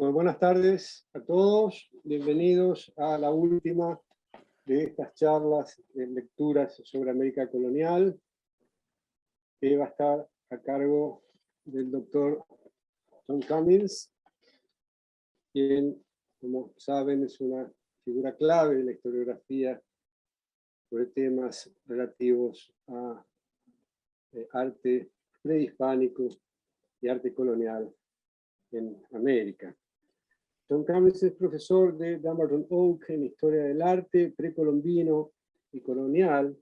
Bueno, buenas tardes a todos, bienvenidos a la última de estas charlas de lecturas sobre América colonial, que va a estar a cargo del doctor John Cummins, quien, como saben, es una figura clave de la historiografía sobre temas relativos a arte prehispánico y arte colonial en América. John Cummins es profesor de Dumbarton Oak en Historia del Arte precolombino y colonial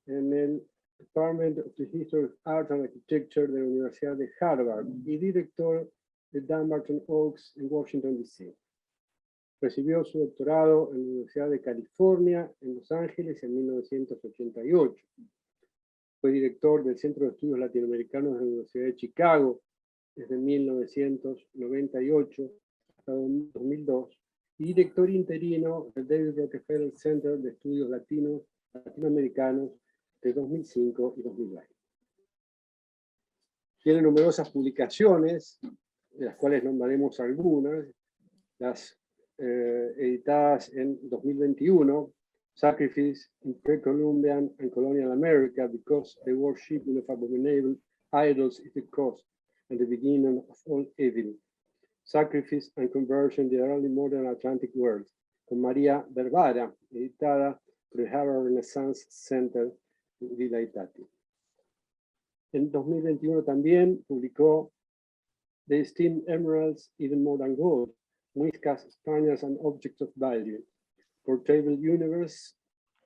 en el Department of the History of Art and Architecture de la Universidad de Harvard y director de Dumbarton Oaks en Washington, D.C. Recibió su doctorado en la Universidad de California en Los Ángeles en 1988. Fue director del Centro de Estudios Latinoamericanos de la Universidad de Chicago desde 1998 hasta 2002, y director interino del David Rockefeller Center de Estudios Latinoamericanos de 2005 y 2020. Tiene numerosas publicaciones, de las cuales nombraremos algunas, las editadas en 2021, Sacrifice in Pre-Columbian and Colonial America, because the worshiping of abominable idols is the cause and the beginning of all evil. Sacrifice and Conversion in the Early Modern Atlantic World, con María Barbara, editada por el Harvard Renaissance Center de Villa Ittati. En 2021 también publicó The Esteemed Emeralds, Even More Than Gold, Muiscas, Spaniards and Objects of Value, Portable Universe,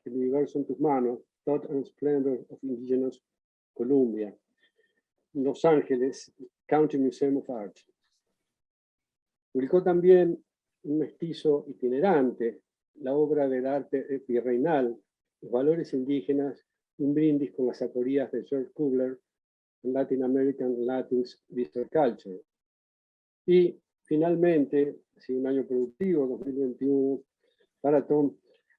El Universo en tus manos, Thought and Splendor of Indigenous Columbia, Los Ángeles, County Museum of Art. Publicó también un mestizo itinerante, la obra del arte virreinal, Los valores indígenas, un brindis con las autorías de George Kugler en Latin American Latins Visual Culture. Y finalmente, ha sido un año productivo, 2021, para Tom,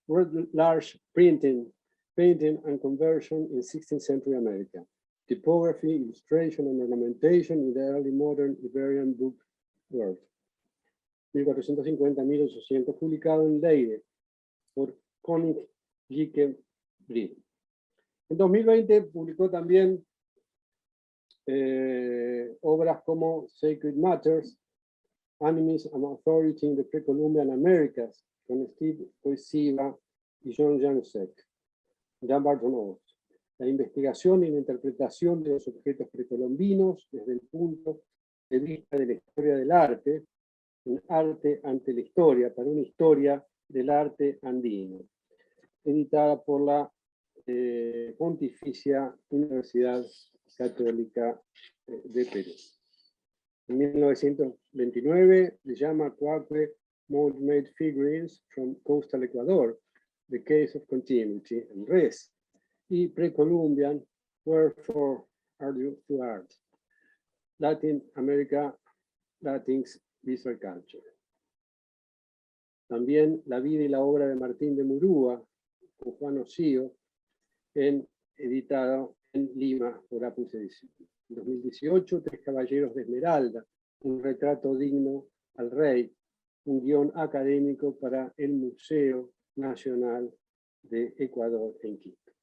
World Large Printing, Painting and Conversion in 16th Century America, Typography, Illustration and Ornamentation in the Early Modern Iberian Book World. 1450-1800, publicado en Leiden por Koning J.K. Brill. En 2020 publicó también obras como Sacred Matters, Animism and Authority in the Pre-Columbian Americas, con Steve Koisiva y John Janusek, Dumbarton Oaks. La investigación y la interpretación de los objetos precolombinos desde el punto de vista de la historia del arte, un arte ante la historia, para una historia del arte andino, editada por la Pontificia Universidad Católica de Perú. En 1929 le llama Cuatro Mold-Made Figurines from Coastal Ecuador, The Case of Continuity and Res, y Pre-Columbian, Wherefore Are You to Art? Latin America, Latins Visual Culture. También La vida y la obra de Martín de Murúa, con Juan Osío, editado en Lima por Apus Edición. En 2018, Tres Caballeros de Esmeralda, un retrato digno al rey, un guión académico para el Museo Nacional de Ecuador en Quito.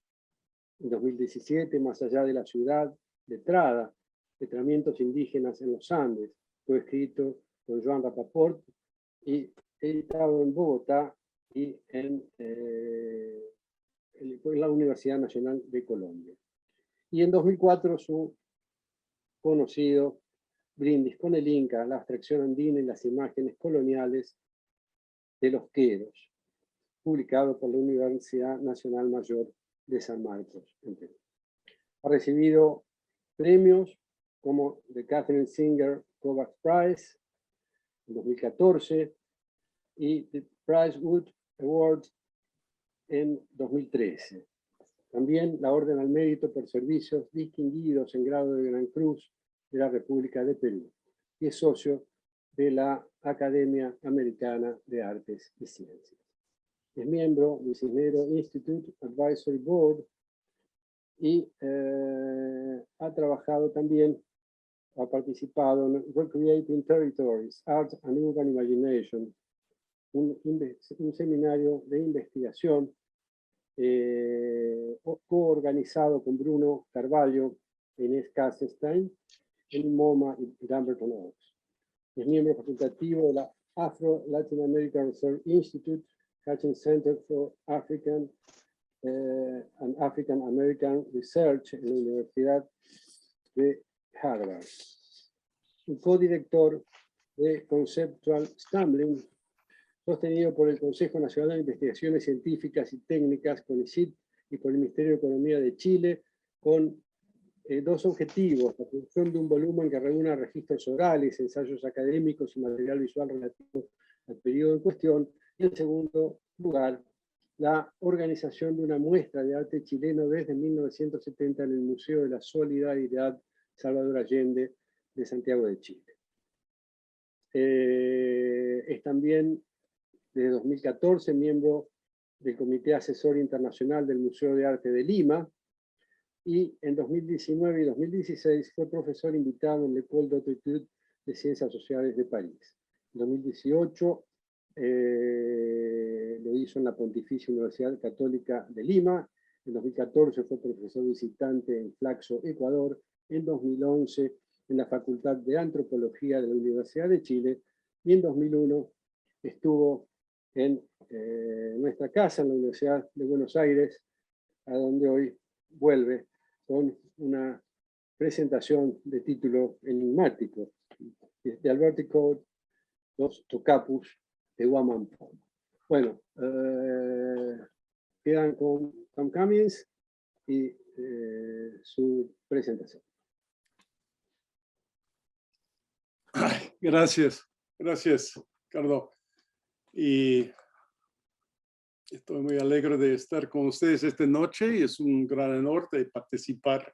En 2017, Más allá de la ciudad, Letrada, Letramientos indígenas en los Andes, fue escrito por Joan Rapaport y editado en Bogotá y en la Universidad Nacional de Colombia. Y en 2004 su conocido Brindis con el Inca, la abstracción andina y las imágenes coloniales de los queros, publicado por la Universidad Nacional Mayor de San Marcos, en Perú. Ha recibido premios como The Catherine Singer Kovacs Prize en 2014 y The Prize Wood Award en 2013. También la Orden al Mérito por servicios distinguidos en grado de Gran Cruz de la República de Perú, y es socio de la Academia Americana de Artes y Ciencias. Es miembro del Cisneros Institute Advisory Board y ha trabajado también ha participado en Recreating Territories, Art and Urban Imagination, un seminario de investigación coorganizado con Bruno Carvalho, Inés Kassenstein, en MoMA y Dumbarton Oaks. Es miembro facultativo de la Afro-Latin American Research Institute, Hutchins Center for African and African American Research en la Universidad de Harvard. Un codirector de Conceptual Stumbling, sostenido por el Consejo Nacional de Investigaciones Científicas y Técnicas, CONICIT, y por el Ministerio de Economía de Chile, con dos objetivos: la producción de un volumen que reúna registros orales, ensayos académicos y material visual relativo al periodo en cuestión, y en segundo lugar, la organización de una muestra de arte chileno desde 1970 en el Museo de la Solidaridad Salvador Allende de Santiago de Chile. Es también, desde 2014, miembro del Comité Asesor Internacional del Museo de Arte de Lima, y en 2019 y 2016 fue profesor invitado en l'École d'Hautes Études de Ciencias Sociales de París. En 2018 lo hizo en la Pontificia Universidad Católica de Lima. En 2014 fue profesor visitante en Flaxo, Ecuador. En 2011 en la Facultad de Antropología de la Universidad de Chile. Y en 2001 estuvo en nuestra casa, en la Universidad de Buenos Aires, a donde hoy vuelve con una presentación de título enigmático, de Alberti Code, los Tocapus de Wamampo. Bueno, quedan con Tom Cummings y su presentación. Gracias, Ricardo. Y estoy muy alegre de estar con ustedes esta noche y es un gran honor de participar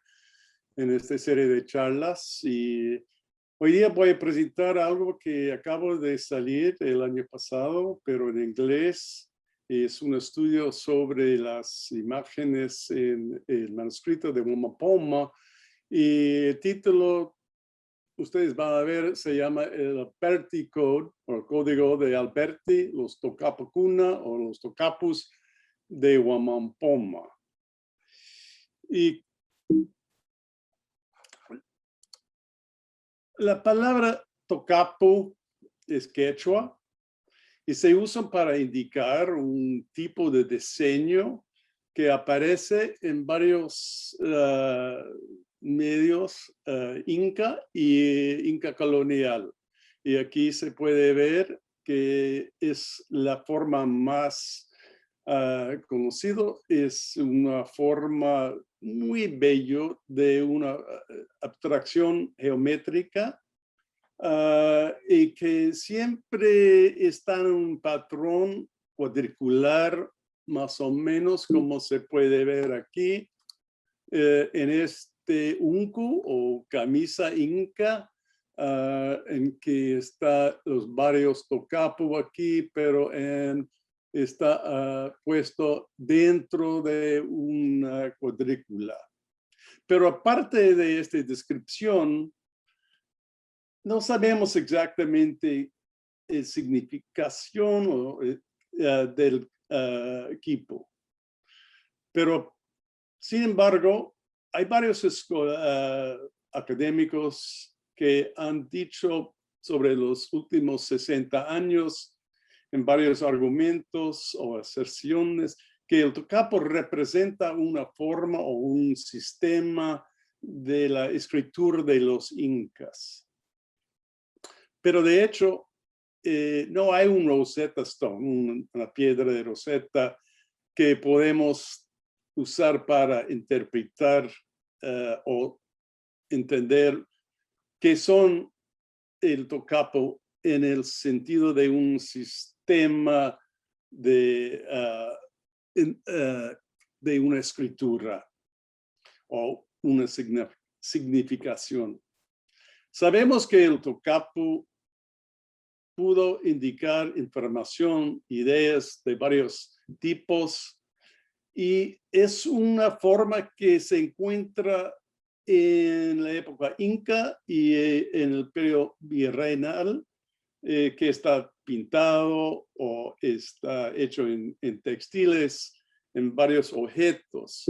en esta serie de charlas. Y hoy día voy a presentar algo que acabo de salir el año pasado, pero en inglés. Es un estudio sobre las imágenes en el manuscrito de Wamapoma, y el título, ustedes van a ver, se llama el Alberti Code, o el código de Alberti, los Tocapacuna o los Tocapus de Wamapoma. Y la palabra Tocapu es quechua y se usan para indicar un tipo de diseño que aparece en varios medios Inca y Inca colonial. Y aquí se puede ver que es la forma más conocida, es una forma muy bello de una abstracción geométrica y que siempre está en un patrón cuadricular, más o menos como se puede ver aquí en este uncu o camisa inca, en que está los varios tocapu aquí, pero está puesto dentro de una cuadrícula. Pero aparte de esta descripción, no sabemos exactamente la significación del equipo. Pero, sin embargo, hay varios académicos que han dicho sobre los últimos 60 años en varios argumentos o aserciones que el tocapo representa una forma o un sistema de la escritura de los incas. Pero de hecho, no hay un Rosetta Stone, una piedra de Rosetta que podemos usar para interpretar o entender qué son el tocapo en el sentido de un sistema de una escritura o una significación. Sabemos que el tocapo pudo indicar información, ideas de varios tipos, y es una forma que se encuentra en la época inca y en el periodo virreinal, que está pintado o está hecho en textiles, en varios objetos.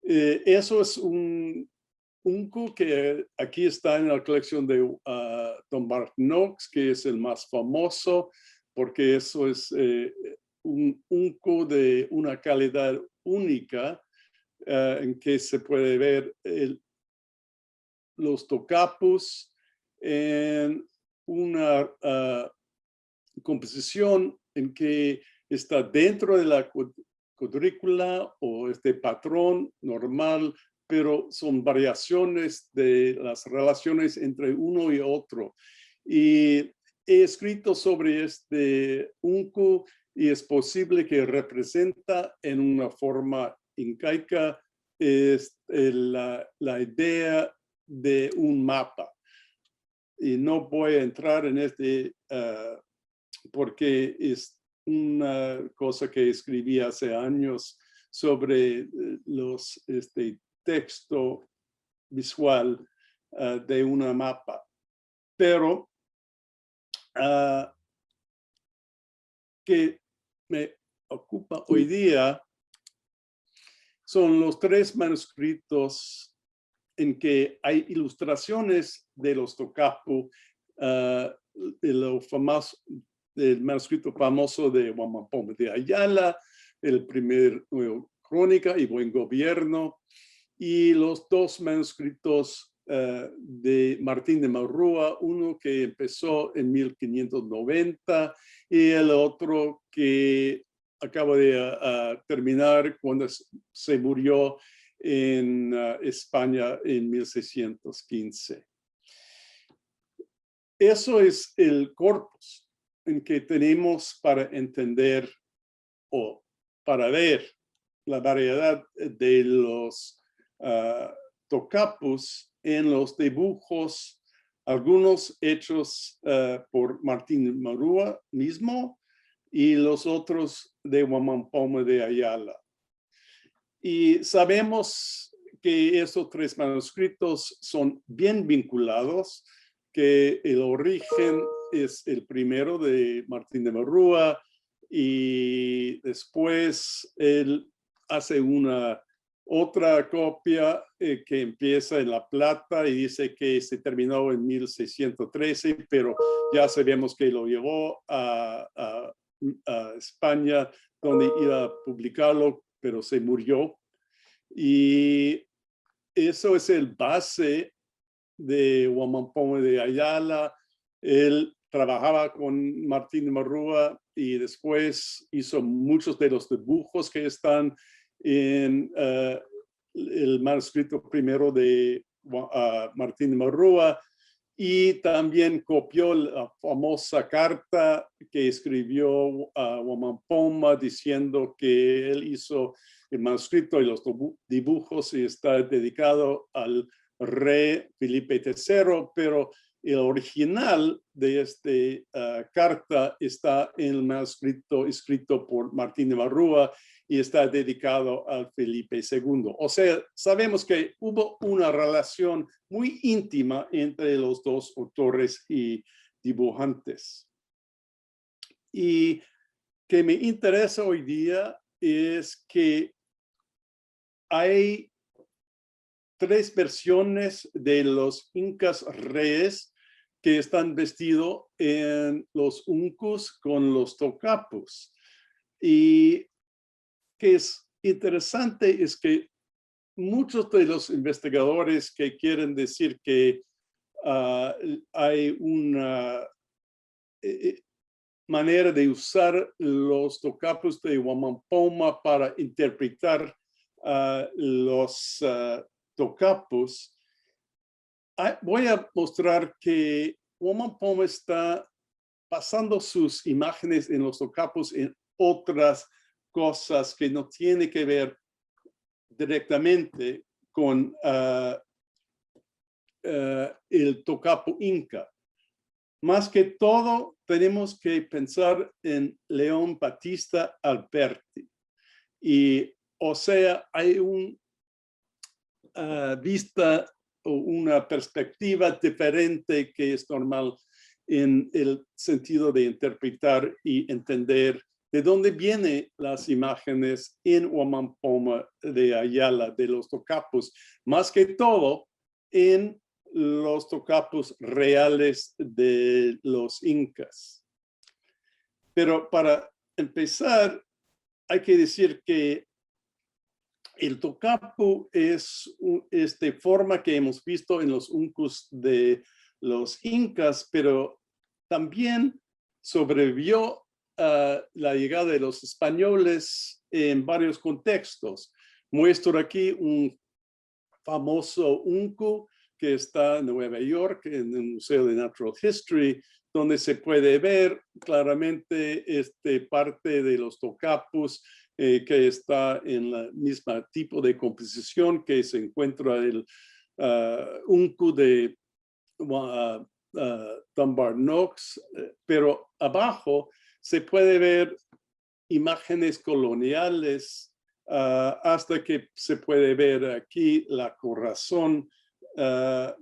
Eso es un unco que aquí está en la colección de Don Bart Knox, que es el más famoso, porque eso es un unco de una calidad única, en que se puede ver los tocapos en una composición en que está dentro de la cuadrícula o este patrón normal, pero son variaciones de las relaciones entre uno y otro. Y he escrito sobre este unco y es posible que representa en una forma incaica la idea de un mapa. Y no voy a entrar en este porque es una cosa que escribí hace años sobre los texto visual de una mapa. Pero que me ocupa hoy día son los 3 manuscritos en que hay ilustraciones de los tocapo, el manuscrito famoso de Huamampoma de Ayala, el primer Crónica y Buen Gobierno, y los 2 manuscritos de Martín de Marrúa, uno que empezó en 1590 y el otro que acaba de terminar cuando se murió en España en 1615. Eso es el corpus en que tenemos para entender o para ver la variedad de los tocapos en los dibujos, algunos hechos por Martín Marrúa mismo y los otros de Huamampoma de Ayala. Y sabemos que estos 3 manuscritos son bien vinculados, que el origen es el primero de Martín de Marrúa y después él hace una otra copia que empieza en La Plata y dice que se terminó en 1613, pero ya sabemos que lo llevó a España, donde iba a publicarlo, pero se murió. Y eso es el base de Huamampoma de Ayala. Él trabajaba con Martín de Marrúa y después hizo muchos de los dibujos que están en el manuscrito primero de Martín de Marrúa, y también copió la famosa carta que escribió Huamampoma diciendo que él hizo el manuscrito y los dibujos y está dedicado al rey Felipe III, pero el original de esta carta está en el manuscrito escrito por Martín de Marrúa y está dedicado al Felipe II. O sea, sabemos que hubo una relación muy íntima entre los 2 autores y dibujantes. Y que me interesa hoy día es que hay 3 versiones de los incas reyes que están vestidos en los uncos con los tocapos. Y que es interesante es que muchos de los investigadores que quieren decir que hay una manera de usar los tocapos de Huamampoma para interpretar los tocapos, voy a mostrar que Huamampoma está pasando sus imágenes en los tocapos en otras cosas que no tienen que ver directamente con el tocapo inca. Más que todo, tenemos que pensar en León Battista Alberti. Y, o sea, hay vista o una perspectiva diferente que es normal en el sentido de interpretar y entender de dónde vienen las imágenes en Huamampoma de Ayala, de los tocapos, más que todo en los tocapos reales de los incas. Pero para empezar, hay que decir que el tocapo es de forma que hemos visto en los uncus de los incas, pero también sobrevivió a la llegada de los españoles en varios contextos. Muestro aquí un famoso uncu que está en Nueva York, en el Museo de Natural History, donde se puede ver claramente parte de los tocapos que está en la misma tipo de composición que se encuentra el uncu de Dunbar Knox, pero abajo se puede ver imágenes coloniales hasta que se puede ver aquí la corazón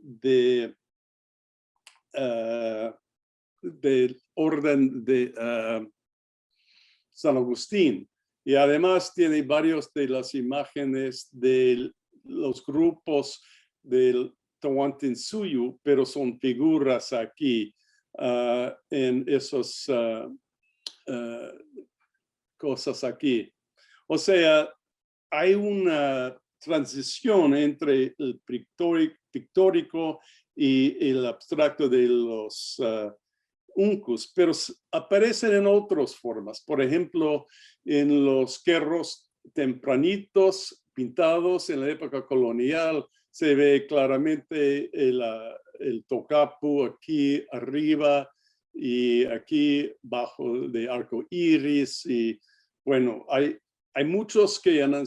del orden de San Agustín. Y además tiene varios de las imágenes de los grupos del Tawantinsuyo, pero son figuras aquí en esas cosas aquí. O sea, hay una transición entre el pictórico y el abstracto de los uncus, pero aparecen en otras formas. Por ejemplo, en los querros tempranitos pintados en la época colonial, se ve claramente el tocapo aquí arriba y aquí bajo de arco iris. Y bueno, hay muchos que han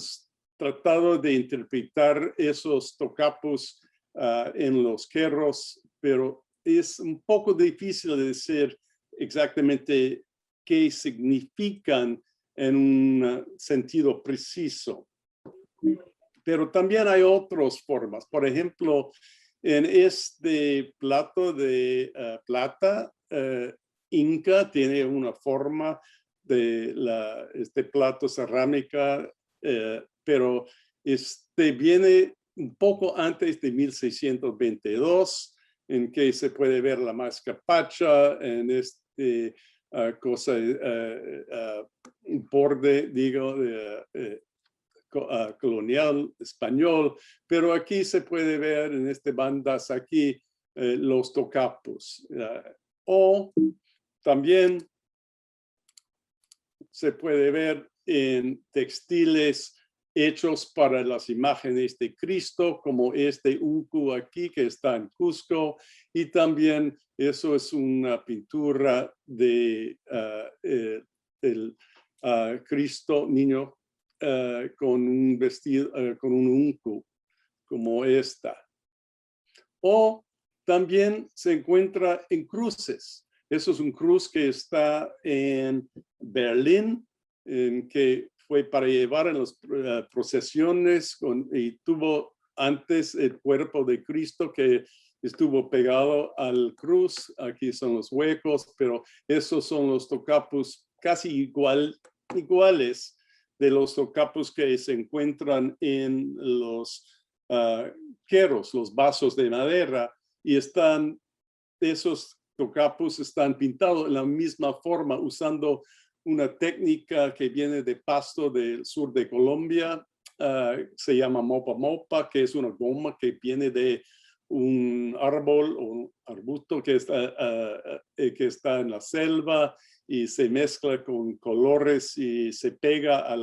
tratado de interpretar esos tocapos en los querros, pero es un poco difícil de decir exactamente qué significan en un sentido preciso. Pero también hay otras formas. Por ejemplo, en este plato de plata, inca tiene una forma de este plato cerámica, pero viene un poco antes de 1622, en que se puede ver la mascapacha en cosa, un borde, digo, colonial español, pero aquí se puede ver en bandas aquí los tocapos. O también se puede ver en textiles hechos para las imágenes de Cristo, como este uncu aquí que está en Cusco, y también eso es una pintura de el Cristo niño con un vestido, con un uncu como esta. O también se encuentra en cruces. Eso es un cruz que está en Berlín, en que fue para llevar en las procesiones y tuvo antes el cuerpo de Cristo que estuvo pegado al cruz. Aquí son los huecos, pero esos son los tocapos casi iguales de los tocapos que se encuentran en los queros, los vasos de madera, y esos tocapos están pintados en la misma forma, usando una técnica que viene de Pasto del sur de Colombia, se llama mopa mopa, que es una goma que viene de un árbol o un arbusto que está en la selva y se mezcla con colores y se pega a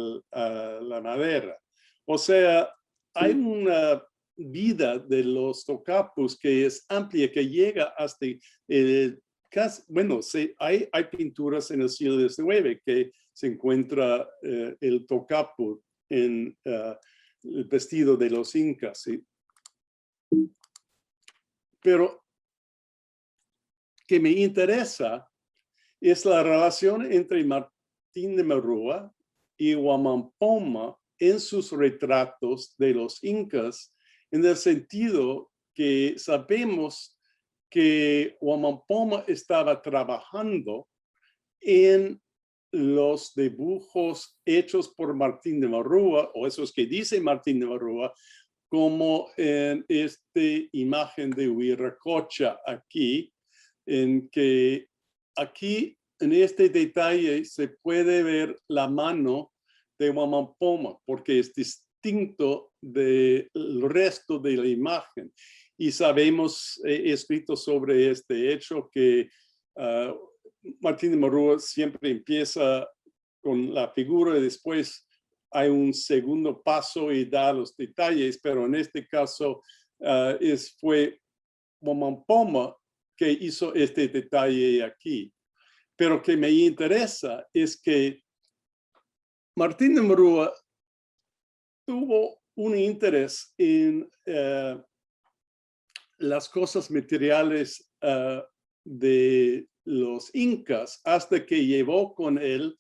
la madera. O sea, hay una vida de los tocapos que es amplia, que llega hasta bueno, hay pinturas en el siglo XIX que se encuentra el tocapo en el vestido de los incas. ¿Sí? Pero que me interesa es la relación entre Martín de Marrúa y Huamampoma en sus retratos de los incas en el sentido que sabemos que Huamampoma estaba trabajando en los dibujos hechos por Martín de Marrúa, o esos que dice Martín de Marrúa, como en esta imagen de Huiracocha aquí, en que aquí en este detalle se puede ver la mano de Huamampoma, porque es distinto del resto de la imagen. Y sabemos, he escrito sobre este hecho, que Martín de Marrúa siempre empieza con la figura y después hay un segundo paso y da los detalles, pero en este caso fue Huamampoma que hizo este detalle aquí. Pero que me interesa es que Martín de Marrúa tuvo un interés en las cosas materiales de los incas hasta que llevó con él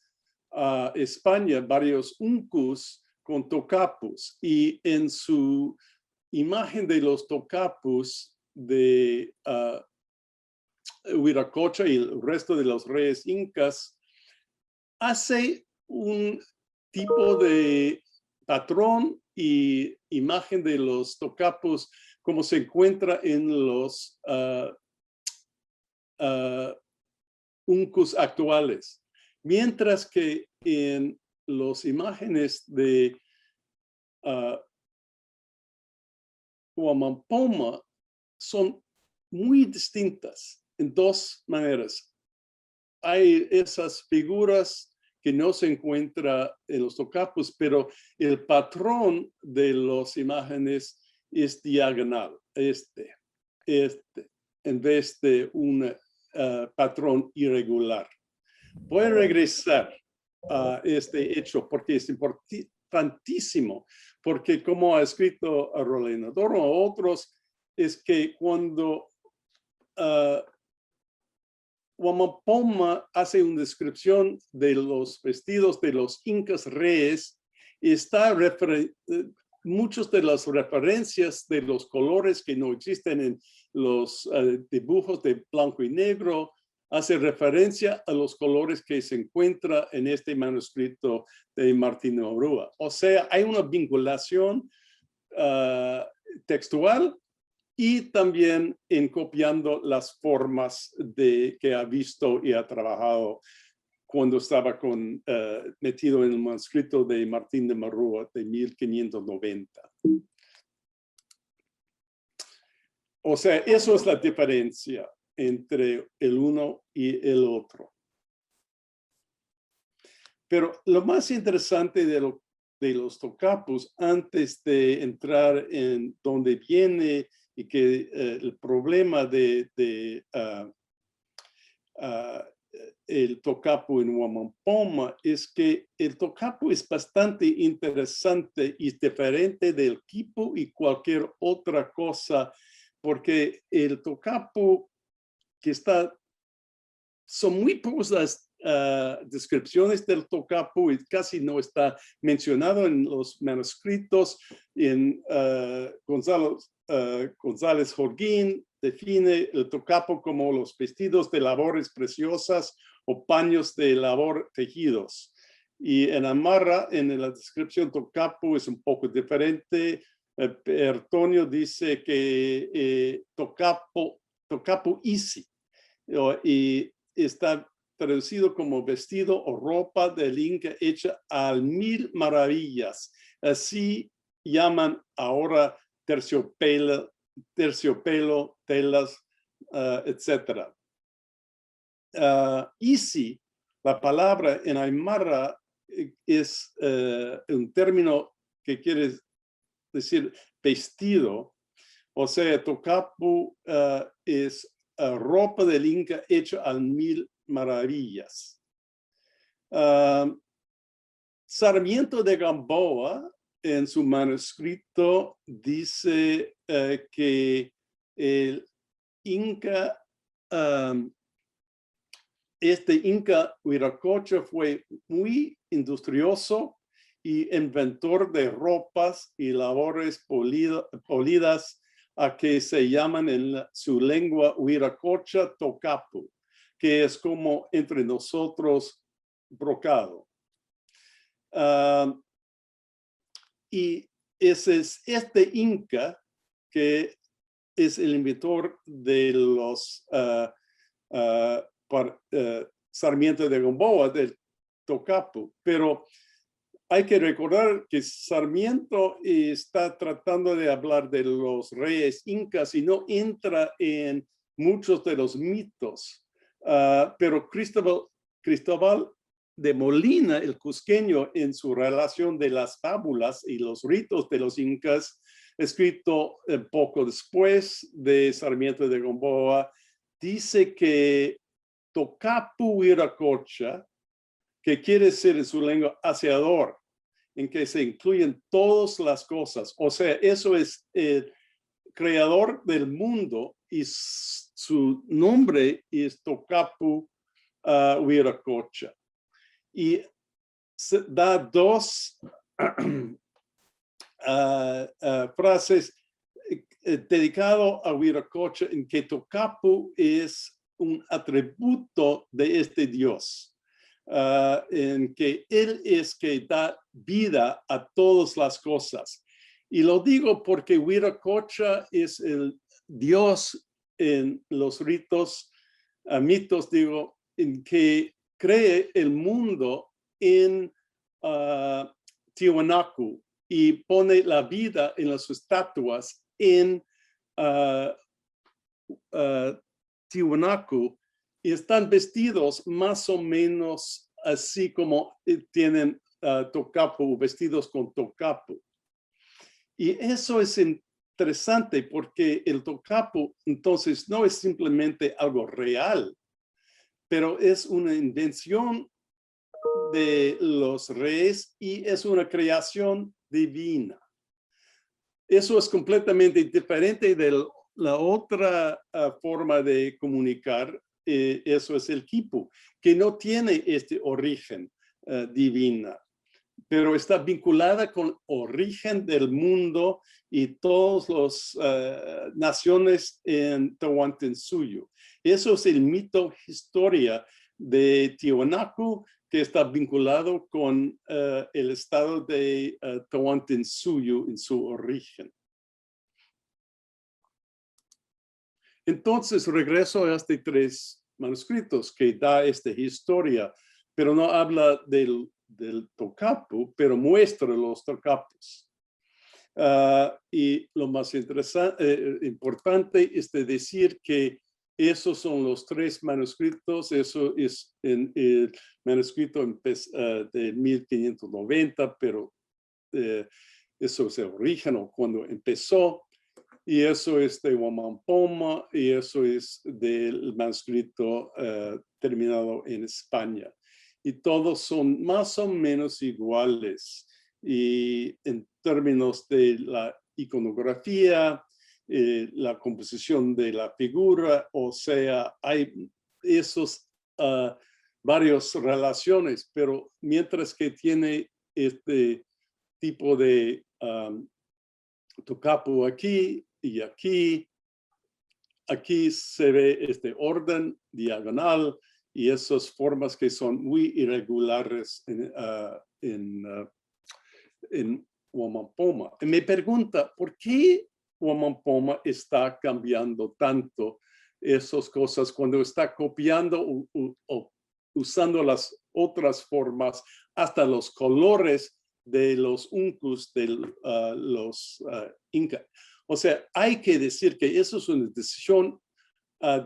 a España varios uncus con tocapus, y en su imagen de los tocapus de Huiracocha y el resto de los reyes incas, hace un tipo de patrón y imagen de los tocapus como se encuentra en los uncus actuales. Mientras que en las imágenes de Huamampoma son muy distintas en dos maneras. Hay esas figuras que no se encuentran en los tocapus, pero el patrón de las imágenes es diagonal, en vez de un patrón irregular. Voy a regresar a este hecho porque es importantísimo, porque como ha escrito a Rolando Adorno o otros, es que cuando Huamampoma hace una descripción de los vestidos de los incas reyes, está muchas de las referencias de los colores que no existen en los dibujos de blanco y negro, hace referencia a los colores que se encuentra en este manuscrito de Martín de Marrúa. O sea, hay una vinculación textual y también en copiando las formas que ha visto y ha trabajado cuando estaba metido en el manuscrito de Martín de Marrúa de 1590. O sea, eso es la diferencia entre el uno y el otro. Pero lo más interesante de los tocapus, antes de entrar en dónde viene y que el problema de el tocapu en Huamampoma, es que el tocapu es bastante interesante y diferente del quipu y cualquier otra cosa, porque el tocapu que son muy pocas las descripciones del tocapu y casi no está mencionado en los manuscritos. En González Jorguín define el tocapu como los vestidos de labores preciosas o paños de labor tejidos. Y en Amarra, en la descripción tocapu es un poco diferente. Antonio dice que tocapu isi, y está traducido como vestido o ropa del Inca hecha al 1000 maravillas. Así llaman ahora terciopelo, telas, etc. Isi, la palabra en Aymara es un término que quiere decir vestido. O sea, tocapu es ropa del Inca hecha al 1000 maravillas. Sarmiento de Gamboa, en su manuscrito, dice que el Inca, Inca Huiracocha fue muy industrioso y inventor de ropas y labores polidas, a que se llaman en su lengua Wiracocha tocapu, que es como entre nosotros brocado. Y ese es este Inca que es el inventor de los Sarmiento de Gamboa, del tocapu, pero hay que recordar que Sarmiento está tratando de hablar de los reyes incas y no entra en muchos de los mitos. Pero Cristóbal de Molina, el cusqueño, en su relación de las fábulas y los ritos de los incas, escrito poco después de Sarmiento de Gamboa, dice que tocapu Wiracocha, que quiere decir en su lengua aseador, en que se incluyen todas las cosas. O sea, eso es el creador del mundo y su nombre es tocapu Wiracocha. Y da dos frases dedicado a Wiracocha, en que tocapu es un atributo de este Dios. En que él es que da vida a todas las cosas. Y lo digo porque Wiracocha es el Dios en los ritos, mitos, digo, en que cree el mundo en Tiwanaku y pone la vida en las estatuas en Tiwanaku. Y están vestidos más o menos así como tienen tocapu, vestidos con tocapu. Y eso es interesante porque el tocapu entonces no es simplemente algo real, pero es una invención de los reyes y es una creación divina. Eso es completamente diferente de la otra forma de comunicar. Eso es el quipu, que no tiene este origen divina, pero está vinculada con el origen del mundo y todas las naciones en Tahuantinsuyo. Eso es el mito historia de Tiwanaku, que está vinculado con el estado de Tahuantinsuyo en su origen. Entonces regreso a estos tres manuscritos que da esta historia, pero no habla del tocapu, pero muestra los tocapus. Y lo más importante es de decir que esos son los tres manuscritos. Eso es en el manuscrito de 1590, pero eso es el origen o cuando empezó. Y eso es de Huamampoma y eso es del manuscrito terminado en España. Y todos son más o menos iguales. Y en términos de la iconografía, la composición de la figura, o sea, hay esos varias relaciones, pero mientras que tiene este tipo de tocapu aquí y aquí se ve este orden diagonal y esas formas que son muy irregulares en Huamampoma. Y me pregunta, ¿por qué Huamampoma está cambiando tanto esas cosas cuando está copiando o usando las otras formas, hasta los colores de los uncus de los incas? O sea, hay que decir que eso es una decisión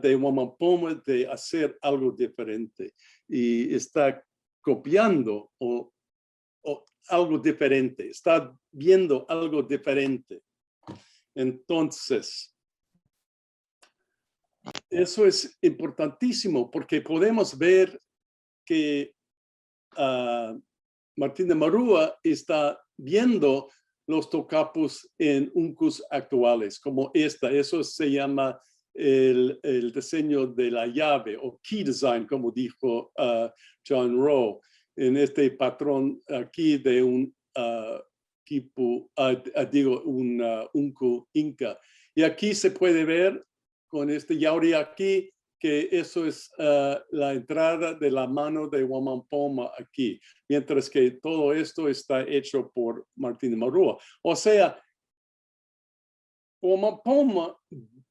de Huamampoma de hacer algo diferente y está copiando o algo diferente, está viendo algo diferente. Entonces, eso es importantísimo porque podemos ver que Martín de Marúa está viendo los tocapus en uncus actuales, como esta. Eso se llama el diseño de la llave, o key design, como dijo John Rowe, en este patrón aquí de un un unco inca. Y aquí se puede ver con este yauri aquí, que eso es la entrada de la mano de Wamampoma aquí, mientras que todo esto está hecho por Martín de Marrúa. O sea, Wamampoma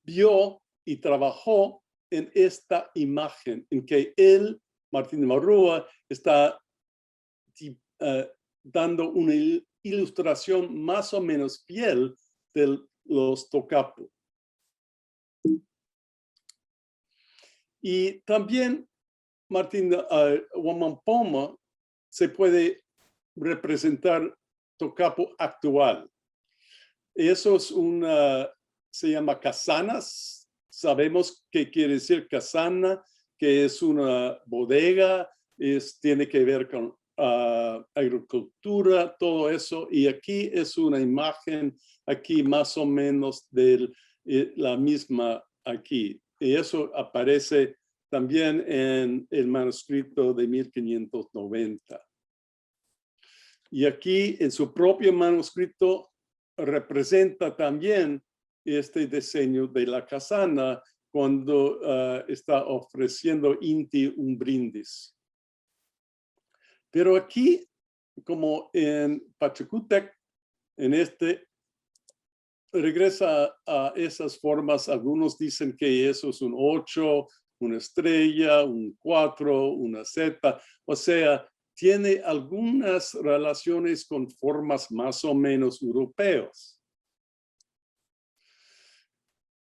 vio y trabajó en esta imagen, en que él, Martín de Marrúa, está dando una ilustración más o menos fiel de los tocapu. Y también Martín Wamampoma se puede representar tocapu actual. Eso es se llama casanas. Sabemos qué quiere decir casana, que es una bodega, tiene que ver con agricultura, todo eso. Y aquí es una imagen, aquí más o menos de la misma aquí. Y eso aparece también en el manuscrito de 1590. Y aquí en su propio manuscrito representa también este diseño de la casana cuando está ofreciendo Inti un brindis. Pero aquí, como en Pachacútec, regresa a esas formas. Algunos dicen que eso es un 8, una estrella, un 4, una Z. O sea, tiene algunas relaciones con formas más o menos europeos.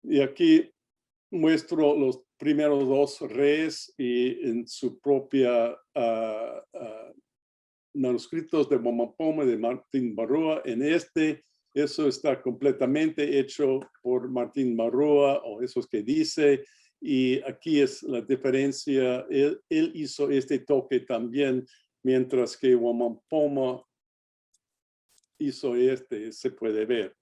Y aquí muestro los primeros dos reyes y en su propia manuscritos de Wamampoma de Martín Marrúa. Eso está completamente hecho por Martín Marrúa, o eso es que dice, y aquí es la diferencia. Él hizo este toque también, mientras que Wamampoma hizo se puede ver.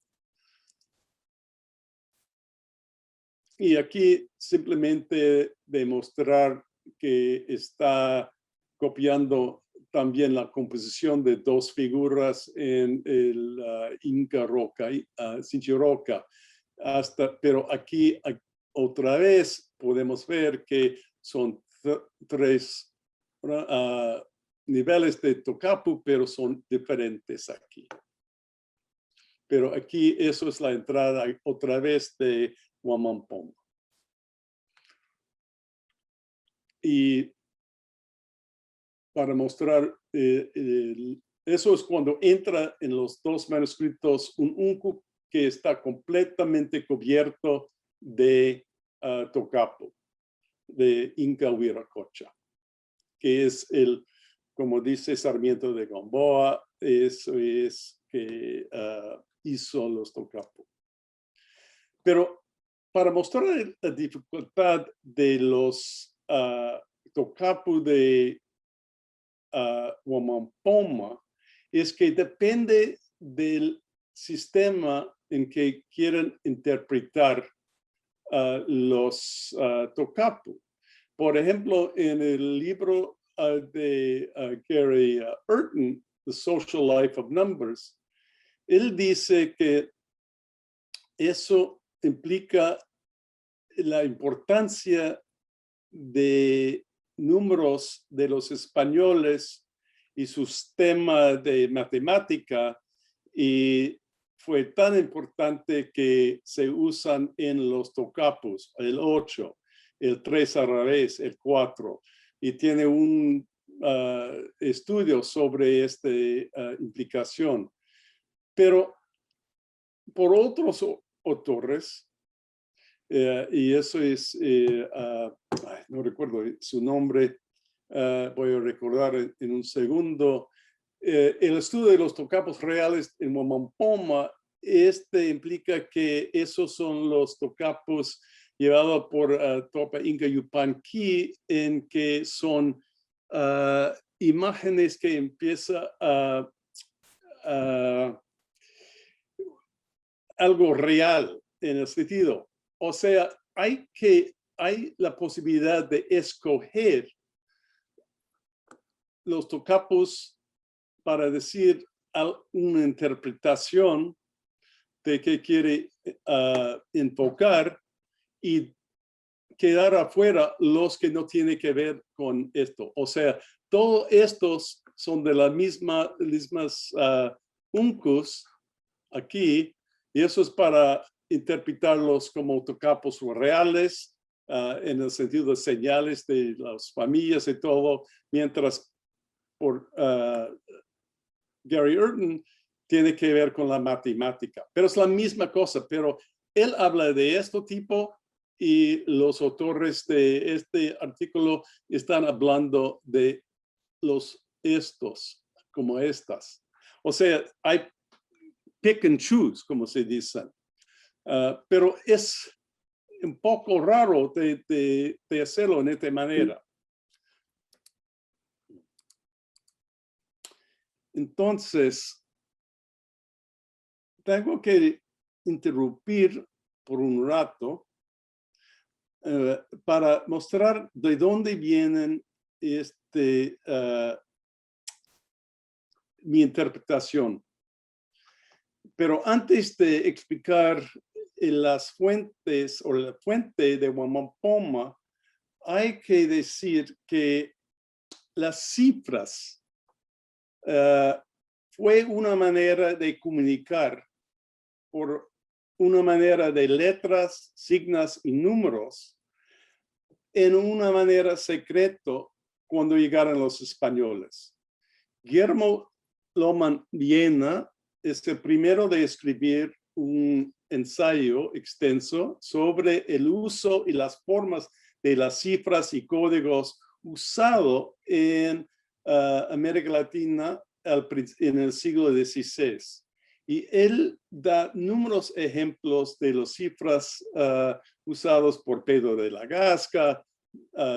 Y aquí simplemente demostrar que está copiando también la composición de dos figuras en el Inca Roca, Sinchiroca. Pero aquí otra vez podemos ver que son tres niveles de tocapu, pero son diferentes aquí. Pero aquí eso es la entrada otra vez de Wamampoma. Y para mostrar, eso es cuando entra en los dos manuscritos un uncu que está completamente cubierto de tocapu, de Inca Huiracocha, que es como dice Sarmiento de Gamboa, eso es que hizo los tocapu. Pero para mostrar la dificultad de los tocapu de Wamampoma, es que depende del sistema en que quieren interpretar los tocapu. Por ejemplo, en el libro de Gary Urton, The Social Life of Numbers, él dice que eso implica la importancia de números de los españoles y su sistema de matemática, y fue tan importante que se usan en los tocapus, el 8, el 3 al revés, el 4, y tiene un estudio sobre esta implicación. Pero por otros autores, y eso es, no recuerdo su nombre, voy a recordar en un segundo. El estudio de los tocapos reales en Wamampoma, implica que esos son los tocapos llevados por Topa Inca Yupanqui, en que son imágenes que empieza algo real en el sentido. O sea, hay la posibilidad de escoger los tocapos para decir una interpretación de qué quiere enfocar y quedar afuera los que no tienen que ver con esto. O sea, todos estos son de las mismas uncus aquí, y eso es para interpretarlos como tocapos reales, en el sentido de señales de las familias y todo, mientras por Gary Urton tiene que ver con la matemática. Pero es la misma cosa, pero él habla de este tipo y los autores de este artículo están hablando de estos, como estas. O sea, hay pick and choose, como se dice. Pero es un poco raro de hacerlo de esta manera. Entonces, tengo que interrumpir por un rato para mostrar de dónde vienen mi interpretación. Pero antes de explicar las fuentes o la fuente de Wamapoma, hay que decir que las cifras fue una manera de comunicar por una manera de letras, signos y números en una manera secreto cuando llegaron los españoles. Guillermo Lohmann Viena es el primero de escribir un ensayo extenso sobre el uso y las formas de las cifras y códigos usados en América Latina en el siglo XVI. Y él da numerosos ejemplos de las cifras usados por Pedro de la Gasca,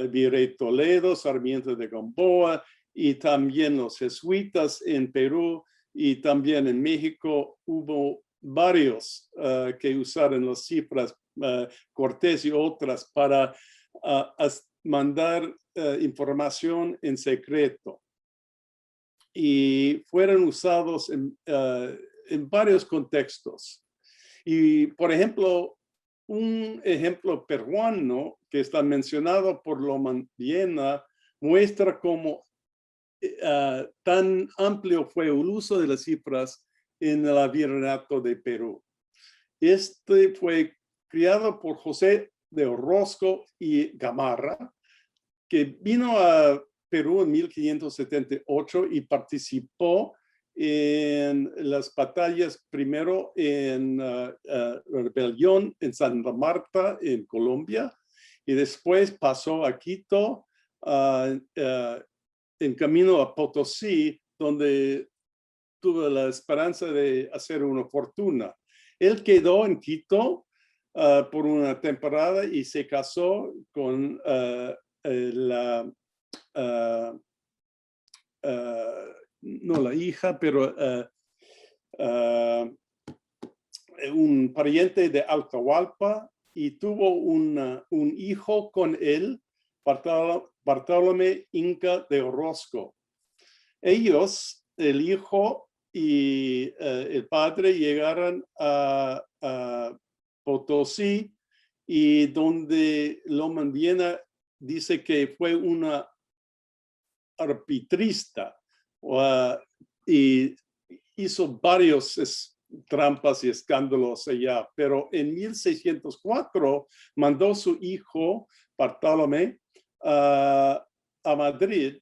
Virrey Toledo, Sarmiento de Gamboa, y también los jesuitas en Perú, y también en México hubo varios que usaron las cifras, Cortés y otras, para mandar información en secreto. Y fueron usados en varios contextos. Y, por ejemplo, un ejemplo peruano que está mencionado por Lohmann Viena muestra cómo tan amplio fue el uso de las cifras en el virreinato de Perú. Este fue criado por José de Orozco y Gamarra, que vino a Perú en 1578 y participó en las batallas, primero en rebelión en Santa Marta, en Colombia, y después pasó a Quito, en camino a Potosí, donde tuvo la esperanza de hacer una fortuna. Él quedó en Quito por una temporada y se casó con no la hija, pero un pariente de Atahualpa, y tuvo un hijo con él, Bartolomé Inca de Orozco. Ellos, el hijo y el padre, llegaron a Potosí, y donde Lohmann Viena dice que fue una arbitrista y hizo varios trampas y escándalos allá, pero en 1604 mandó su hijo Bartolomé a Madrid,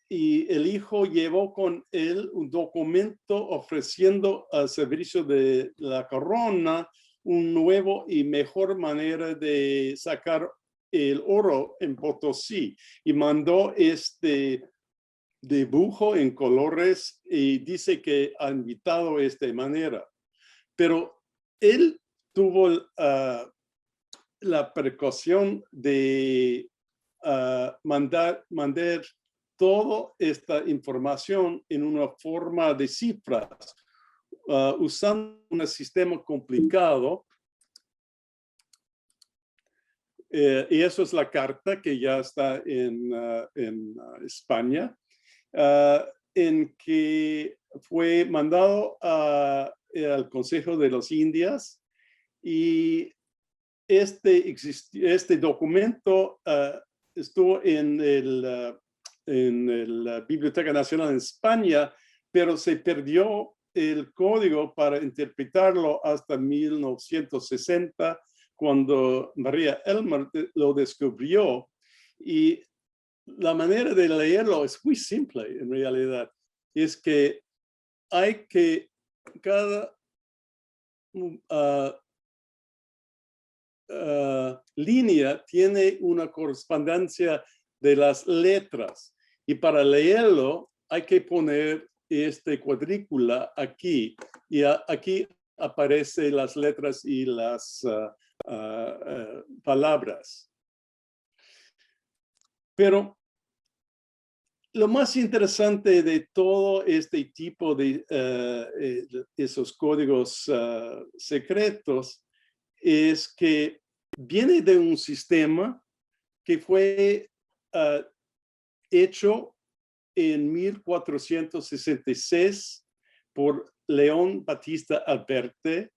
y el hijo llevó con él un documento ofreciendo al servicio de la corona un nuevo y mejor manera de sacar el oro en Potosí, y mandó este dibujo en colores y dice que ha invitado de esta manera. Pero él tuvo la precaución de mandar toda esta información en una forma de cifras, usando un sistema complicado. Y eso es la carta que ya está en España, en que fue mandado al Consejo de las Indias y este documento estuvo en la Biblioteca Nacional en España, pero se perdió el código para interpretarlo hasta 1960, cuando María Elmer lo descubrió. Y la manera de leerlo es muy simple, en realidad. Es que hay que cada línea tiene una correspondencia de las letras, y para leerlo hay que poner este cuadrícula aquí, y aquí aparecen las letras y las palabras. Pero lo más interesante de todo este tipo de esos códigos secretos es que viene de un sistema que fue hecho en 1466 por León Battista Alberti,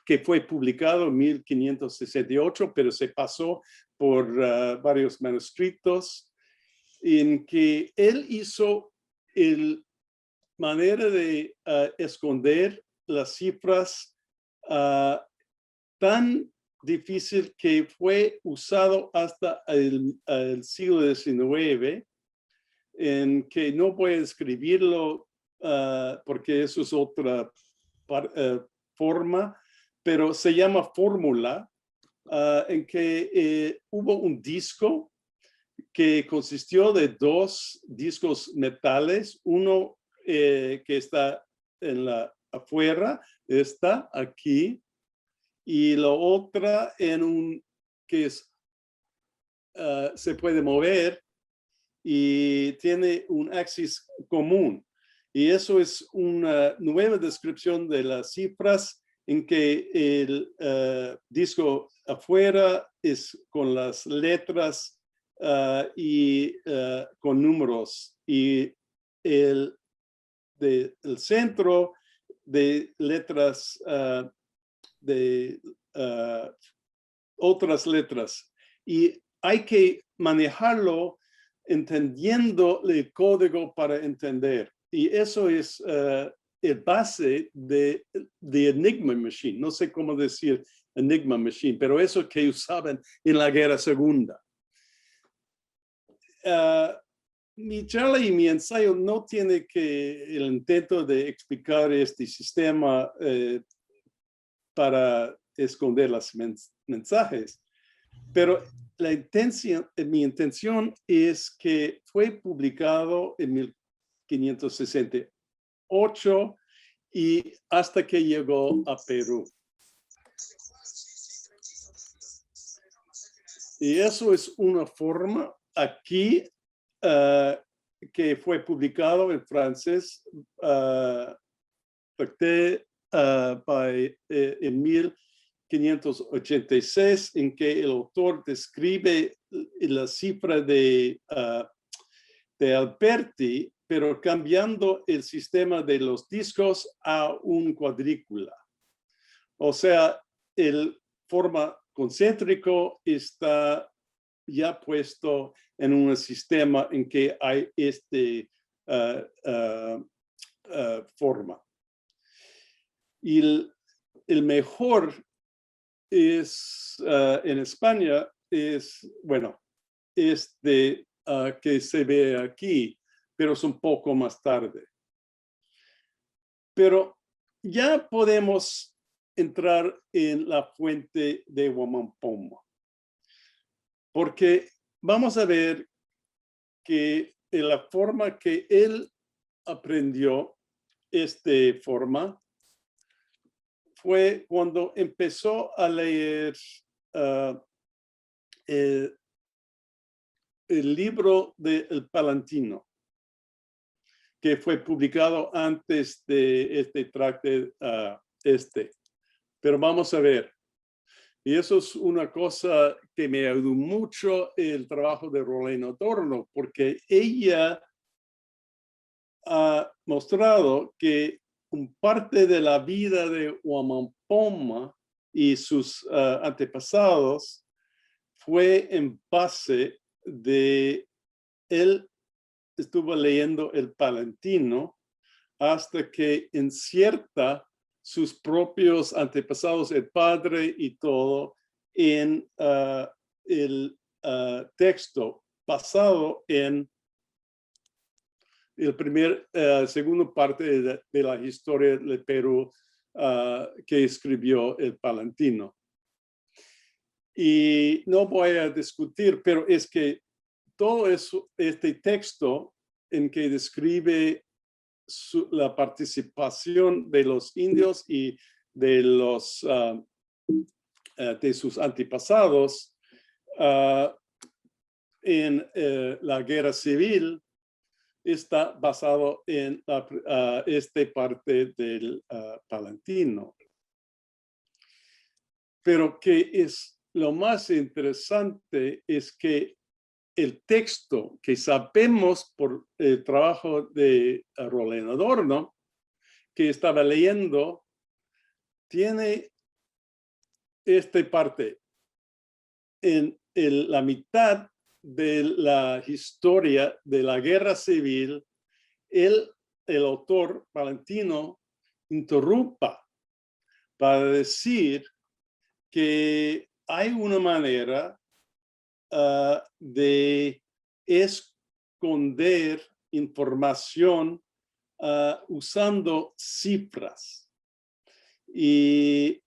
que fue publicado en 1568, pero se pasó por varios manuscritos, en que él hizo manera de esconder las cifras tan difícil que fue usado hasta el siglo XIX, en que no voy a escribirlo porque eso es otra forma, pero se llama fórmula, en que hubo un disco que consistió de dos discos metales, uno que está afuera, está aquí, y la otra en que se puede mover y tiene un axis común. Y eso es una nueva descripción de las cifras, en que el disco afuera es con las letras y con números, y el centro de letras de otras letras. Y hay que manejarlo entendiendo el código para entender. Y eso es el base de Enigma Machine. No sé cómo decir Enigma Machine, pero eso que usaban en la Guerra Segunda. Mi charla y mi ensayo no tiene el intento de explicar este sistema para esconder los mensajes, pero mi intención es que fue publicado en 1568 y hasta que llegó a Perú. Y eso es una forma aquí que fue publicado en francés en 1586, en que el autor describe la cifra de Alberti, pero cambiando el sistema de los discos a un cuadrícula. O sea, el forma concéntrico está ya puesto en un sistema en que hay forma. Y el mejor es en España es, bueno, que se ve aquí, pero es un poco más tarde. Pero ya podemos entrar en la fuente de Wamampoma, porque vamos a ver que en la forma que él aprendió forma fue cuando empezó a leer el libro del Palantino, que fue publicado antes de este tractate. Pero vamos a ver. Y eso es una cosa que me ayudó mucho el trabajo de Rolena Adorno, porque ella ha mostrado que parte de la vida de Wamampoma y sus antepasados fue en base de él estuvo leyendo el Palantino hasta que inserta sus propios antepasados, el padre y todo, en el texto basado en el segundo parte de la historia de Perú que escribió el Palantino. Y no voy a discutir, pero es que todo eso, este texto en que describe la participación de los indios y de los de sus antepasados en la guerra civil está basado en esta parte del Palantino. Pero que es lo más interesante es que el texto que sabemos por el trabajo de Rolando Adorno, que estaba leyendo, tiene esta parte. En la mitad de la historia de la guerra civil, el autor Palantino interrumpa para decir que hay una manera de esconder información usando cifras. Y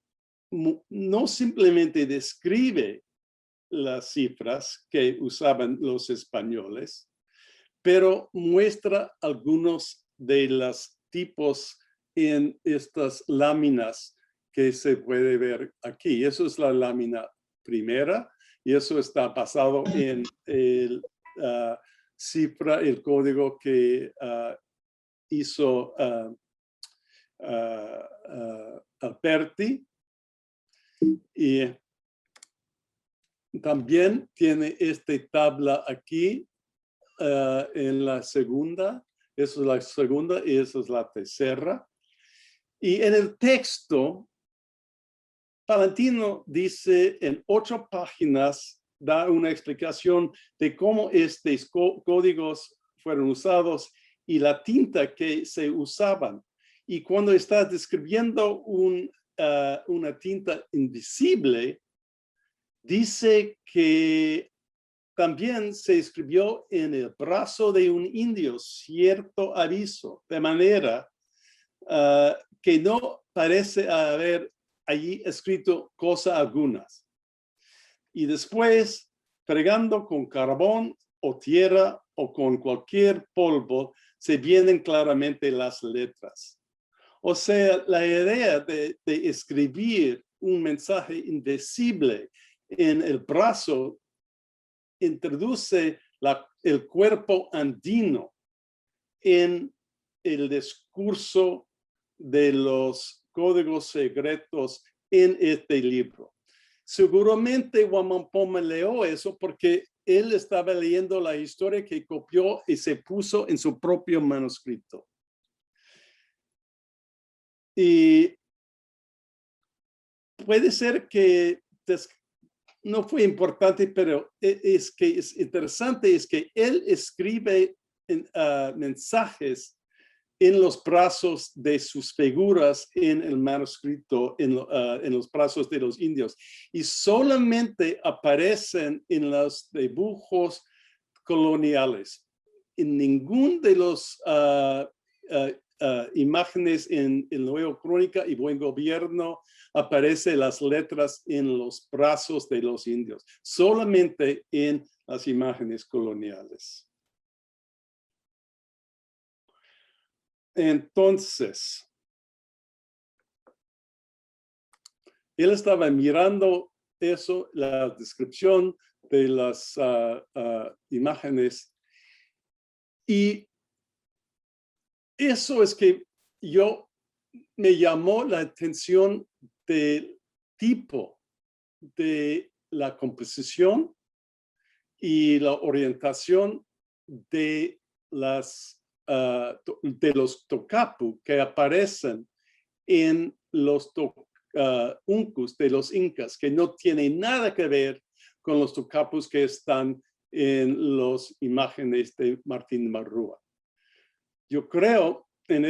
no simplemente describe las cifras que usaban los españoles, pero muestra algunos de los tipos en estas láminas que se puede ver aquí. Eso es la lámina primera y eso está basado en el cifra, el código que hizo Alberti. Y también tiene esta tabla aquí en la segunda. Esa es la segunda y esa es la tercera. Y en el texto, Palantino dice en 8 páginas, da una explicación de cómo estos códigos fueron usados y la tinta que se usaban. Y cuando está describiendo una tinta invisible, dice que también se escribió en el brazo de un indio cierto aviso, de manera que no parece haber allí escrito cosa algunas. Y después, fregando con carbón o tierra o con cualquier polvo, se vienen claramente las letras. O sea, la idea de escribir un mensaje invisible en el brazo introduce el cuerpo andino en el discurso de los códigos secretos en este libro. Seguramente Wamampoma leyó eso porque él estaba leyendo la historia que copió y se puso en su propio manuscrito. Y puede ser que no fue importante, pero es que es interesante, es que él escribe mensajes en los brazos de sus figuras en el manuscrito, en los brazos de los indios. Y solamente aparecen en los dibujos coloniales. En ningún de los imágenes en el Nuevo Crónica y Buen Gobierno aparecen las letras en los brazos de los indios, solamente en las imágenes coloniales. Entonces, él estaba mirando eso, la descripción de las imágenes, y eso es que me llamó la atención del tipo de la composición y la orientación de las de los tocapu que aparecen en los uncus de los incas, que no tienen nada que ver con los tocapus que están en las imágenes de Martín Marrúa. Yo creo en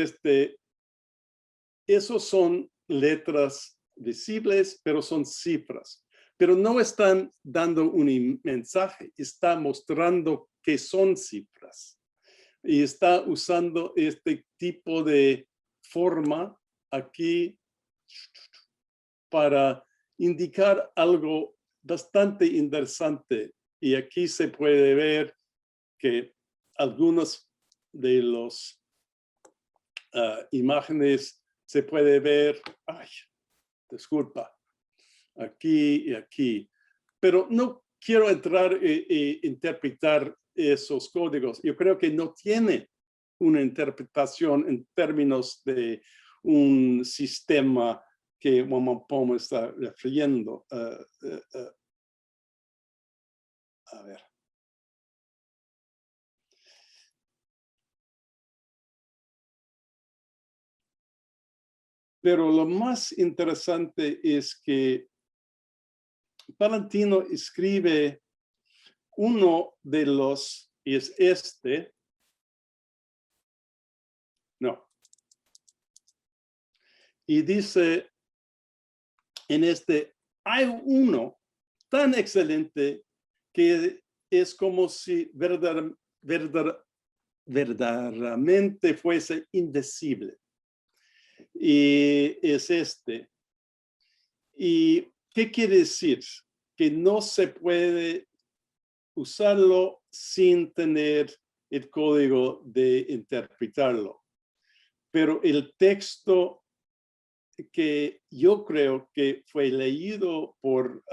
esos son letras visibles, pero son cifras. Pero no están dando un mensaje, está mostrando que son cifras. Y está usando este tipo de forma aquí para indicar algo bastante interesante. Y aquí se puede ver que algunas de las imágenes se puede ver, disculpa, aquí y aquí. Pero no quiero entrar e interpretar esos códigos. Yo creo que no tiene una interpretación en términos de un sistema que Wamapomo está refiriendo. A ver. Pero lo más interesante es que Palantino escribe uno de los, y es no. Y dice en hay uno tan excelente que es como si verdaderamente fuese indecible. Y es ¿Y qué quiere decir? Que no se puede usarlo sin tener el código de interpretarlo. Pero el texto que yo creo que fue leído por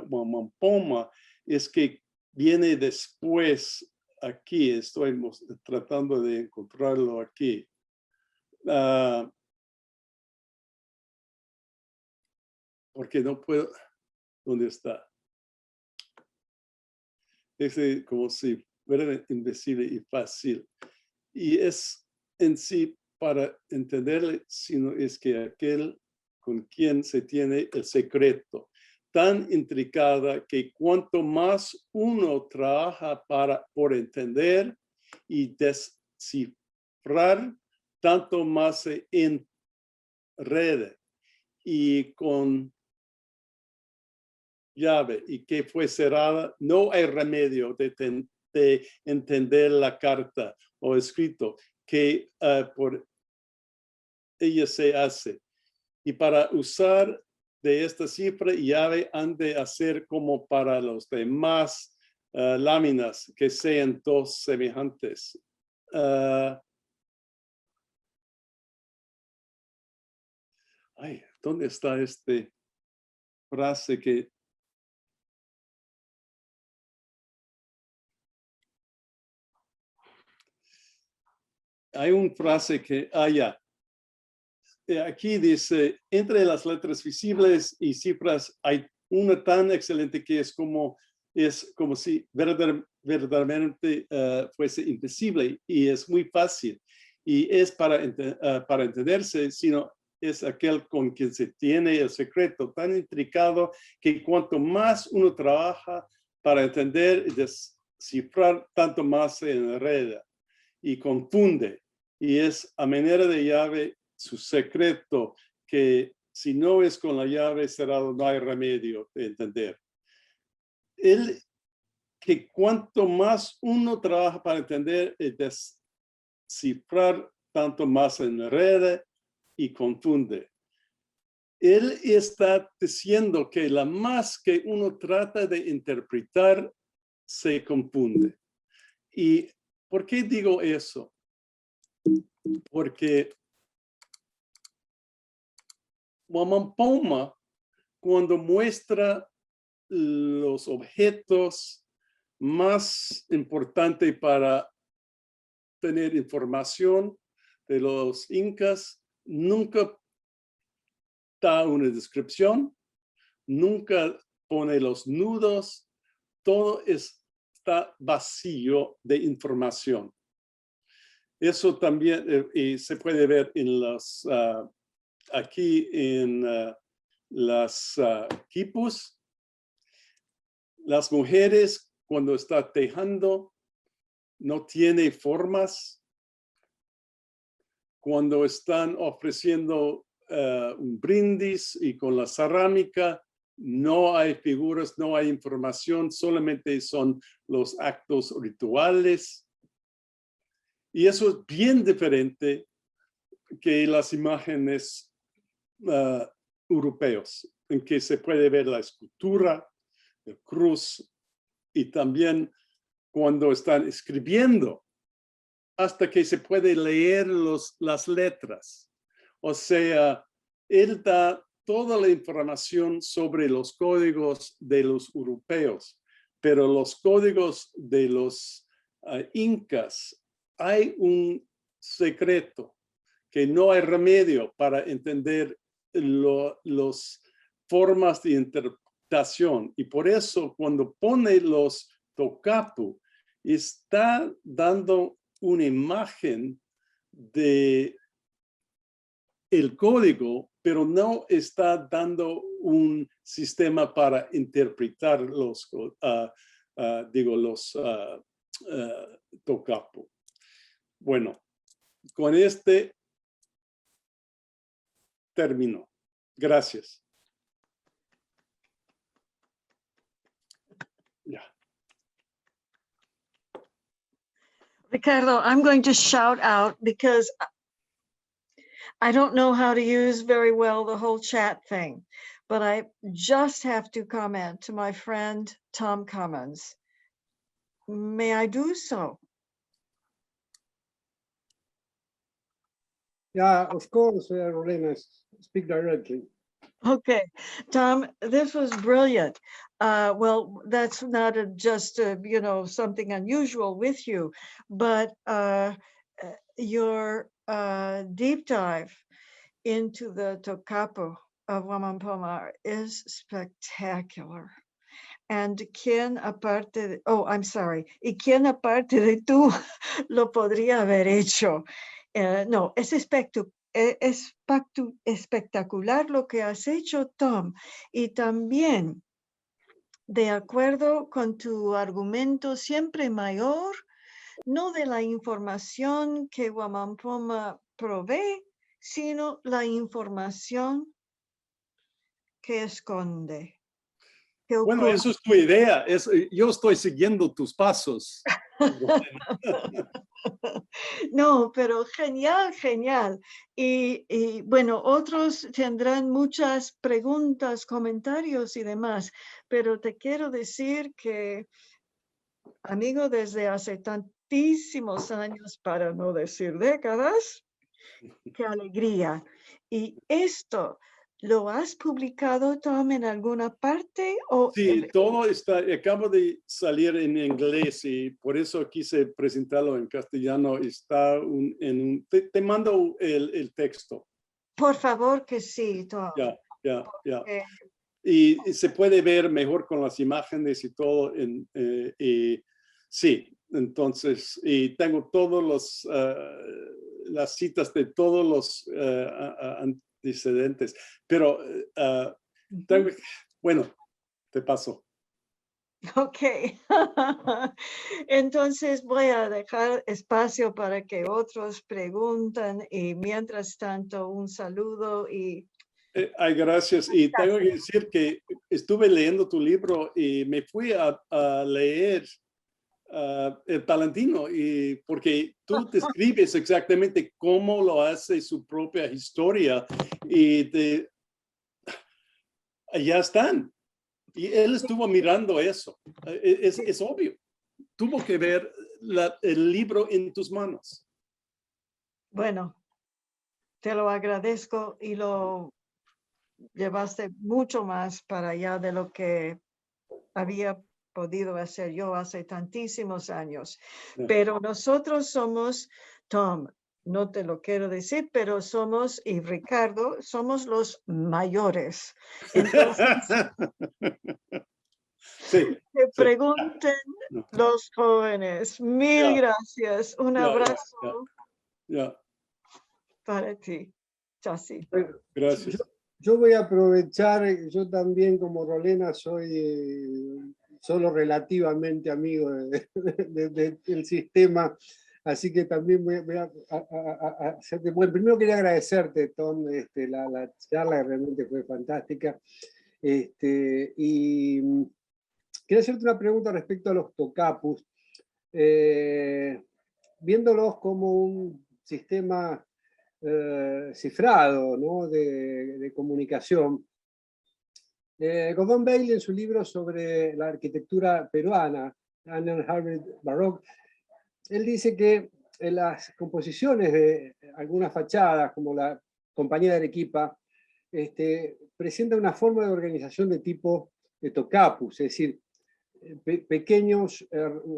Wamapomo es que viene después aquí. Estoy tratando de encontrarlo aquí. Porque no puedo. ¿Dónde está? Es como si fuera invisible y fácil. Y es en sí para entenderle, sino es que aquel con quien se tiene el secreto, tan intricada que cuanto más uno trabaja por entender y descifrar, tanto más se enreda. Y con llave y que fue cerrada, no hay remedio de entender la carta o escrito que por ella se hace. Y para usar de esta cifra y llave han de hacer como para los demás láminas que sean dos semejantes. ¿Dónde está esta frase que hay una frase que aquí dice, entre las letras visibles y cifras hay una tan excelente que es como si verdaderamente fuese invisible y es muy fácil. Y es para entenderse, sino es aquel con quien se tiene el secreto tan intricado que cuanto más uno trabaja para entender y descifrar, tanto más se enreda y confunde. Y es a manera de llave su secreto, que si no es con la llave cerrada, no hay remedio de entender. Que cuanto más uno trabaja para entender y descifrar, tanto más se enreda y confunde. Él está diciendo que la más que uno trata de interpretar, se confunde. ¿Y por qué digo eso? Porque Wamapomo, cuando muestra los objetos más importantes para tener información de los incas, nunca da una descripción, nunca pone los nudos, todo está vacío de información. Eso también y se puede ver en los, aquí en las quipus. Las mujeres cuando está tejando no tiene formas. Cuando están ofreciendo un brindis y con la cerámica, no hay figuras, no hay información, solamente son los actos rituales. Y eso es bien diferente que las imágenes europeos, en que se puede ver la escultura, el cruz, y también cuando están escribiendo, hasta que se puede leer las letras. O sea, él da toda la información sobre los códigos de los europeos, pero los códigos de los incas, hay un secreto que no hay remedio para entender las formas de interpretación. Y por eso cuando pone los tocapu, está dando una imagen de el código, pero no está dando un sistema para interpretar los, tocapu. Bueno, con este termino. Gracias. Ya. Ricardo, I'm going to shout out because I don't know how to use very well the whole chat thing, but I just have to comment to my friend Tom Cummins. May I do so? Yeah, of course, Lorena, speak directly. Okay, Tom, this was brilliant. Well, that's not just you know, something unusual with you, but your deep dive into the Tocapo of Wamampoma is spectacular. And quién aparte de, oh, I'm sorry, y quién aparte de tú lo podría haber hecho. No, es espectacular lo que has hecho, Tom. Y también, de acuerdo con tu argumento siempre mayor, no de la información que Wamampoma provee, sino la información que esconde. Bueno, eso es tu idea. Yo estoy siguiendo tus pasos. No, pero genial, genial. Y bueno, otros tendrán muchas preguntas, comentarios y demás, pero te quiero decir que, amigo, desde hace tantísimos años, para no decir décadas, qué alegría. Y esto, ¿lo has publicado, Tom, en alguna parte? O Sí, todo está, acabo de salir en inglés y por eso quise presentarlo en castellano. Está te mando el texto. Por favor que sí, Tom. Ya. Y se puede ver mejor con las imágenes y todo. Sí, entonces, y tengo todos las citas de todos los antecedentes, pero bueno, te paso. Ok, entonces voy a dejar espacio para que otros pregunten y mientras tanto un saludo y... Ay, gracias. Y tengo que decir que estuve leyendo tu libro y me fui a leer el Palantino y porque tú te escribes exactamente cómo lo hace su propia historia y ya están. Y él estuvo mirando eso. Es obvio. Tuvo que ver el libro en tus manos. Bueno, te lo agradezco y lo llevaste mucho más para allá de lo que había podido hacer yo hace tantísimos años. Pero nosotros somos, Tom, no te lo quiero decir, pero somos, y Ricardo, somos los mayores. Entonces, sí, que pregunten los jóvenes. Mil gracias. Un abrazo. Ya, para ti, Chasi. Bueno, gracias. yo voy a aprovechar, yo también como Rolena soy solo relativamente amigo del sistema, así que también voy a hacerte, bueno, primero quería agradecerte, Tom, la charla que realmente fue fantástica, y quería hacerte una pregunta respecto a los tocapus, viéndolos como un sistema cifrado, ¿no? de comunicación. Gordon Bailey, en su libro sobre la arquitectura peruana, Annan Harvard Baroque, él dice que en las composiciones de algunas fachadas, como la Compañía de Arequipa, presenta una forma de organización de tipo de tocapus, es decir, pequeños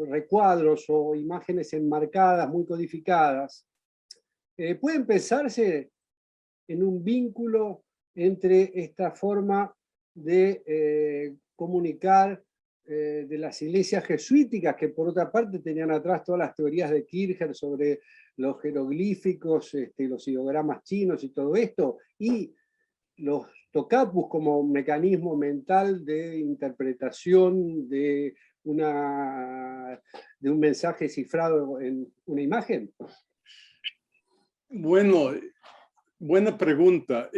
recuadros o imágenes enmarcadas, muy codificadas. Pueden pensarse en un vínculo entre esta forma de comunicar de las iglesias jesuíticas, que por otra parte tenían atrás todas las teorías de Kircher sobre los jeroglíficos, los ideogramas chinos y todo esto, y los tocapus como mecanismo mental de interpretación de un mensaje cifrado en una imagen. Bueno, buena pregunta.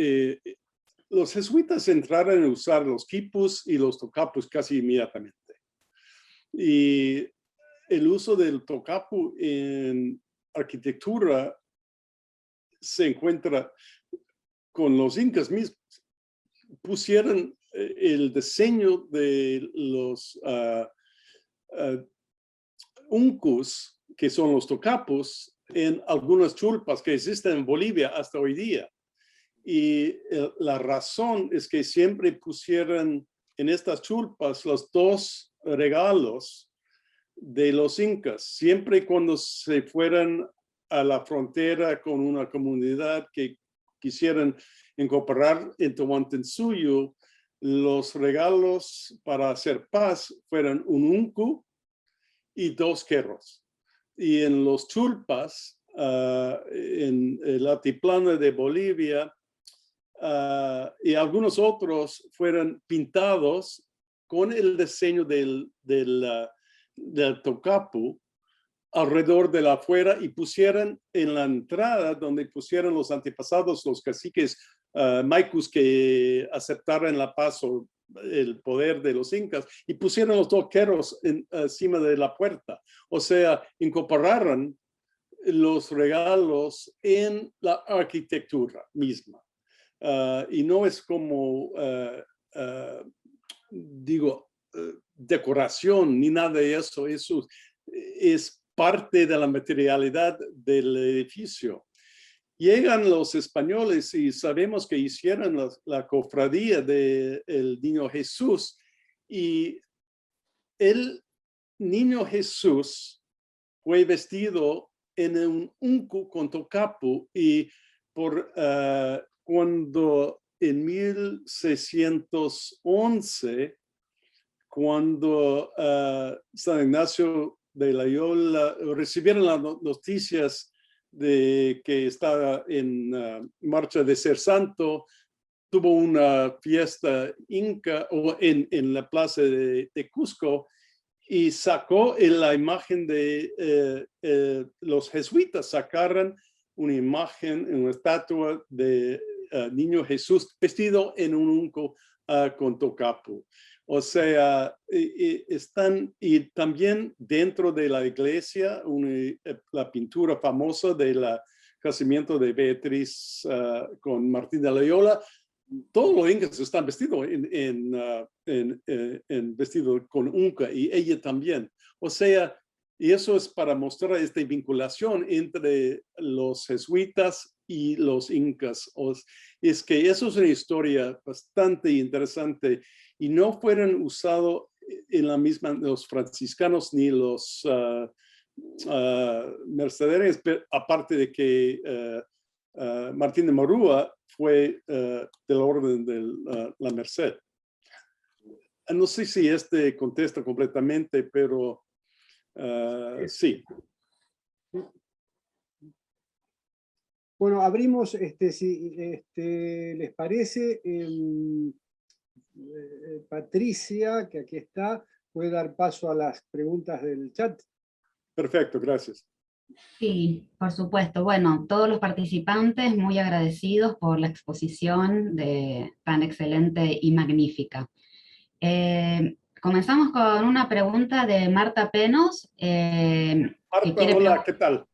Los jesuitas entraron a usar los quipus y los tocapus casi inmediatamente. Y el uso del tocapu en arquitectura se encuentra con los incas mismos. Pusieron el diseño de los uncus, que son los tocapus, en algunas chulpas que existen en Bolivia hasta hoy día. Y la razón es que siempre pusieron en estas chulpas los dos regalos de los incas. Siempre cuando se fueran a la frontera con una comunidad que quisieran incorporar en Tahuantinsuyo, los regalos para hacer paz fueron un uncu y dos querros. Y en los chulpas, en el altiplano de Bolivia, y algunos otros fueron pintados con el diseño del tocapu alrededor de la afuera y pusieron en la entrada donde pusieron los antepasados, los caciques maicus que aceptaron la paz o el poder de los incas, y pusieron los dos querros encima de la puerta. O sea, incorporaron los regalos en la arquitectura misma. Y no es como, decoración ni nada de eso. Eso es parte de la materialidad del edificio. Llegan los españoles y sabemos que hicieron la cofradía del Niño Jesús, y el Niño Jesús fue vestido en un uncu con tocapu, y cuando en 1611, cuando San Ignacio de Loyola recibieron las noticias de que estaba en marcha de ser santo, tuvo una fiesta inca en la plaza de Cusco, y sacó la imagen de los jesuitas, sacaron una imagen, una estatua de Niño Jesús vestido en un unco con tocapu. O sea, están, y también dentro de la iglesia, la pintura famosa del casamiento de Beatriz con Martín de Loyola. Todos los incas están vestidos en vestido con unca, y ella también. O sea, y eso es para mostrar esta vinculación entre los jesuitas y los incas. Es que eso es una historia bastante interesante, y no fueron usados en la misma los franciscanos ni los mercaderes, aparte de que Martín de Morúa fue del orden de la Merced. No sé si contesta completamente, pero sí. Bueno, abrimos, si les parece, Patricia, que aquí está, puede dar paso a las preguntas del chat. Perfecto, gracias. Sí, por supuesto. Bueno, todos los participantes muy agradecidos por la exposición tan excelente y magnífica. Comenzamos con una pregunta de Marta Penos. Marta, hola, ¿qué tal?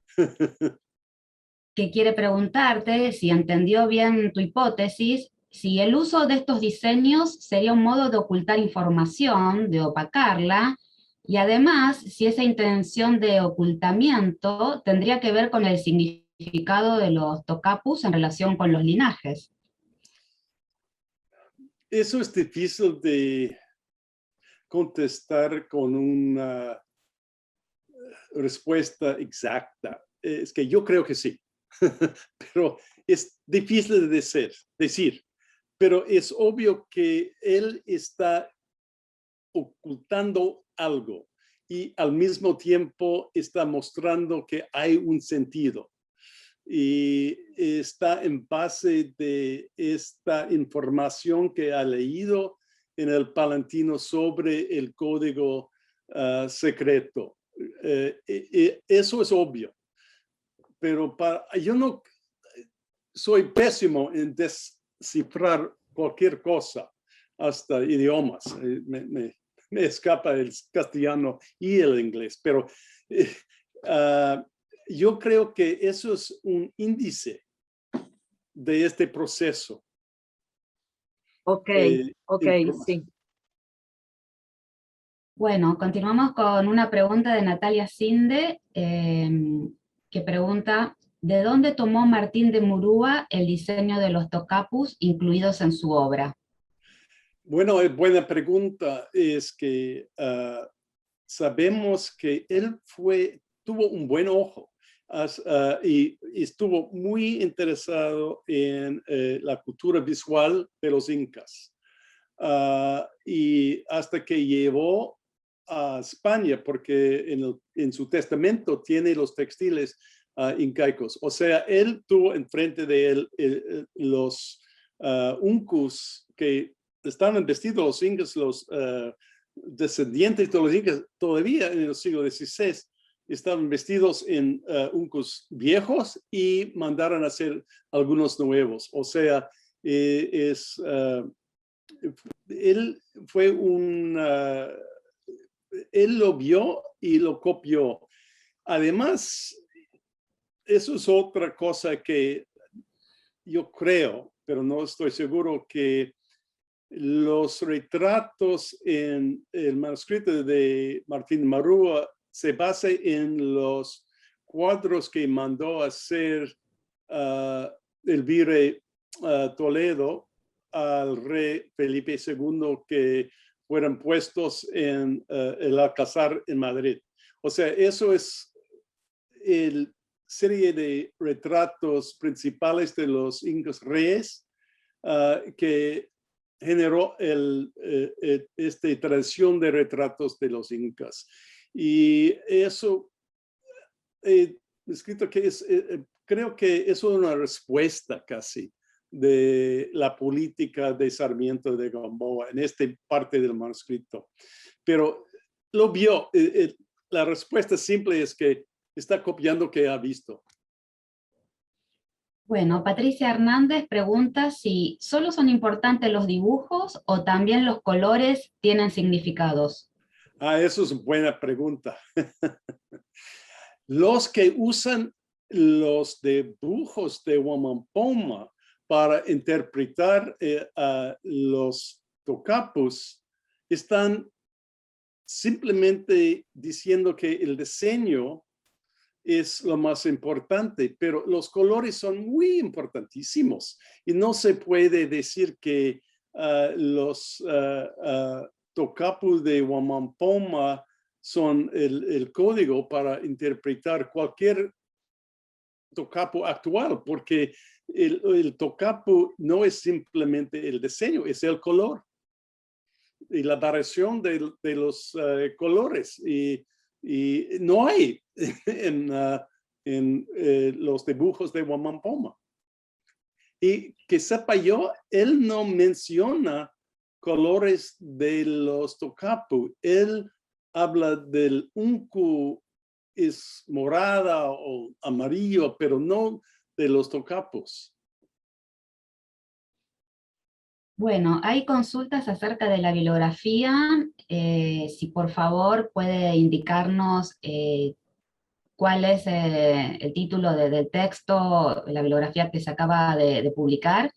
Que quiere preguntarte si entendió bien tu hipótesis, si el uso de estos diseños sería un modo de ocultar información, de opacarla, y además si esa intención de ocultamiento tendría que ver con el significado de los tocapus en relación con los linajes. Eso es difícil de contestar con una respuesta exacta. Es que yo creo que sí. Pero es difícil de decir, pero es obvio que él está ocultando algo y al mismo tiempo está mostrando que hay un sentido y está en base de esta información que ha leído en el Palantino sobre el código secreto. Eso es obvio. Pero yo no soy pésimo en descifrar cualquier cosa, hasta idiomas. Me escapa el castellano y el inglés, pero yo creo que eso es un índice de este proceso. Ok, sí. Bueno, continuamos con una pregunta de Natalia Sinde, que pregunta, ¿de dónde tomó Martín de Murúa el diseño de los tocapus incluidos en su obra? Bueno, buena pregunta. Es que sabemos que él tuvo un buen ojo y estuvo muy interesado en la cultura visual de los incas. Y hasta que llevó a España, porque en su testamento tiene los textiles incaicos. O sea, él tuvo enfrente de él los uncus que estaban vestidos, los incas, los descendientes de los incas, todavía en el siglo XVI, estaban vestidos en uncus viejos y mandaron a hacer algunos nuevos. O sea, él fue él lo vio y lo copió. Además, eso es otra cosa que yo creo, pero no estoy seguro, que los retratos en el manuscrito de Martín Murúa se basan en los cuadros que mandó a hacer el virrey Toledo al rey Felipe II, que fueron puestos en el Alcázar en Madrid. O sea, eso es la serie de retratos principales de los incas reyes que generó esta tradición de retratos de los incas. Y eso, escrito que creo que eso es una respuesta casi de la política de Sarmiento de Gamboa en esta parte del manuscrito. Pero lo vio. La respuesta simple es que está copiando lo que ha visto. Bueno, Patricia Hernández pregunta si solo son importantes los dibujos o también los colores tienen significados. Eso es una buena pregunta. Los que usan los dibujos de Wamampoma para interpretar los tocapus están simplemente diciendo que el diseño es lo más importante, pero los colores son muy importantísimos y no se puede decir que los tocapus de Wamampoma son el código para interpretar cualquier tocapu actual, porque el tocapu no es simplemente el diseño, es el color y la variación de los colores. Y no hay en en los dibujos de Wamampoma. Y que sepa yo, él no menciona colores de los tocapu. Él habla del unku es morada o amarillo, pero no de los tocapos. Bueno, hay consultas acerca de la bibliografía. Si por favor puede indicarnos cuál es el título del texto, la bibliografía que se acaba de publicar.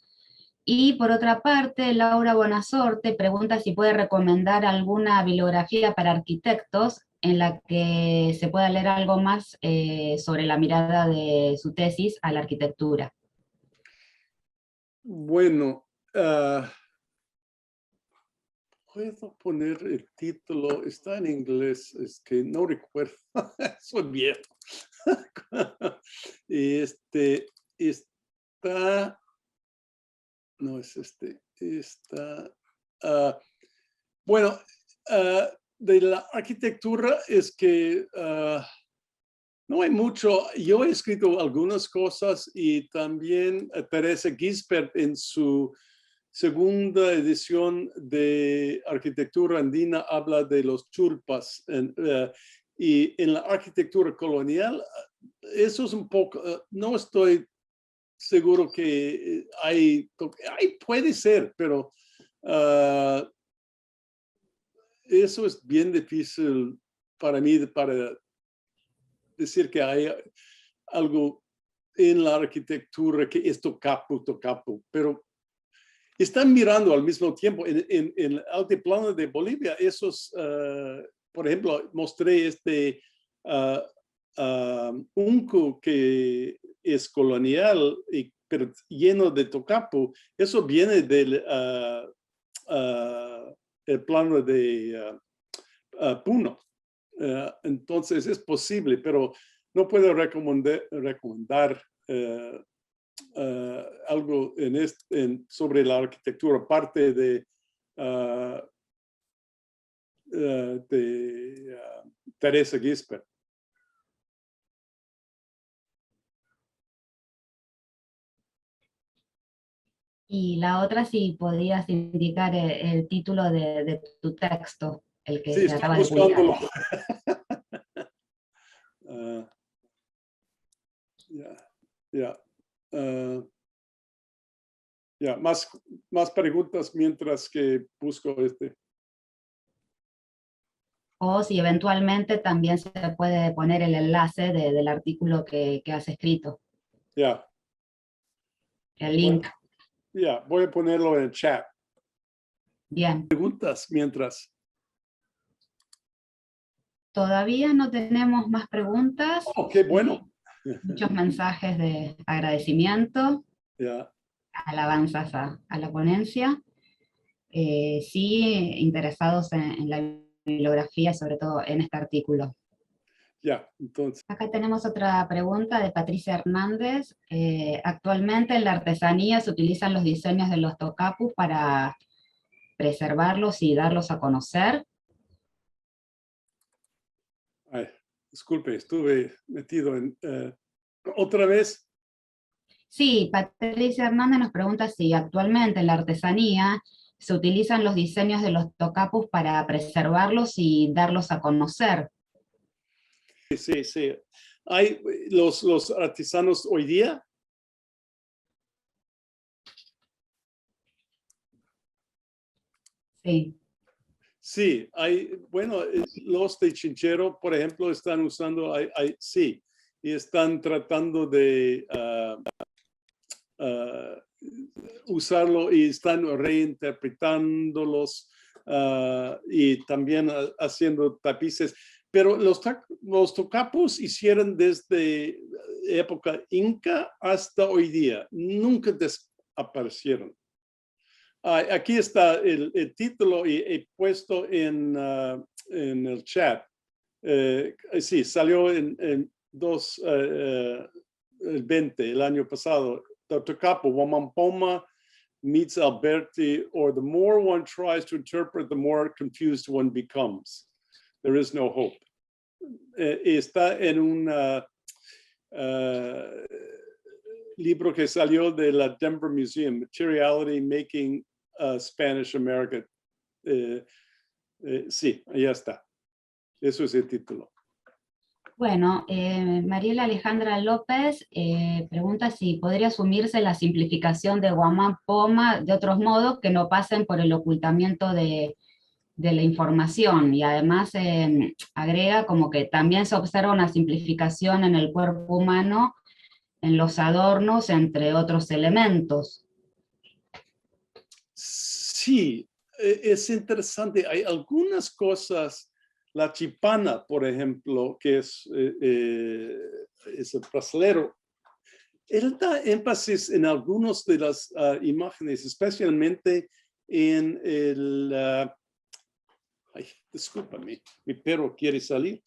Y por otra parte, Laura Bonasorte pregunta si puede recomendar alguna bibliografía para arquitectos en la que se pueda leer algo más sobre la mirada de su tesis a la arquitectura. Bueno, puedo poner el título, está en inglés, es que no recuerdo, soy viejo. Y está, no es está, bueno, de la arquitectura es que no hay mucho. Yo he escrito algunas cosas y también Teresa Gisbert en su segunda edición de Arquitectura Andina habla de los chulpas. Y en la arquitectura colonial, eso es un poco, no estoy seguro que hay, puede ser, pero eso es bien difícil para mí, para decir que hay algo en la arquitectura que es tocapo, pero están mirando al mismo tiempo en el altiplano de Bolivia. Esos, por ejemplo, mostré unco que es colonial, pero lleno de tocapo. Eso viene del el plano de Puno. Entonces es posible, pero no puedo recomendar algo sobre la arquitectura, aparte de Teresa Gisbert. Y la otra, si podías indicar el título de tu texto, el que Sí, se estoy acaba de publicar. buscándolo. Más preguntas mientras que busco O si eventualmente también se puede poner el enlace del artículo que has escrito. Ya. El link. Voy a ponerlo en el chat. Bien. Preguntas mientras. Todavía no tenemos más preguntas. Oh, qué bueno. Muchos mensajes de agradecimiento, alabanzas a la ponencia. Sí, interesados en la bibliografía, sobre todo en este artículo. Entonces. Acá tenemos otra pregunta de Patricia Hernández. Actualmente en la artesanía se utilizan los diseños de los tocapus para preservarlos y darlos a conocer. Ay, disculpe, estuve metido en... ¿Otra vez? Sí, Patricia Hernández nos pregunta si actualmente en la artesanía se utilizan los diseños de los tocapus para preservarlos y darlos a conocer. Sí. ¿Hay los artesanos hoy día? Sí. Sí, bueno, los de Chinchero, por ejemplo, están usando, sí, y están tratando de usarlo y están reinterpretándolos y también haciendo tapices. Pero los tocapos hicieron desde época inca hasta hoy día. Nunca desaparecieron. Aquí está el título y he puesto en el chat. Sí, salió en 2020, el año pasado. The Tocapo, Wamampoma meets Alberti, or the more one tries to interpret, the more confused one becomes. There is no hope. Está en una libro que salió de la Denver Museum, Materiality Making Spanish America. Sí, ahí está. Eso es el título. Bueno, Mariela Alejandra López pregunta si podría asumirse la simplificación de Guamán Poma de otros modos que no pasen por el ocultamiento de la información, y además agrega como que también se observa una simplificación en el cuerpo humano, en los adornos, entre otros elementos. Sí, es interesante. Hay algunas cosas. La chipana, por ejemplo, que es el brasilero, él da énfasis en algunas de las imágenes, especialmente en el... ay, discúlpame, mi perro quiere salir.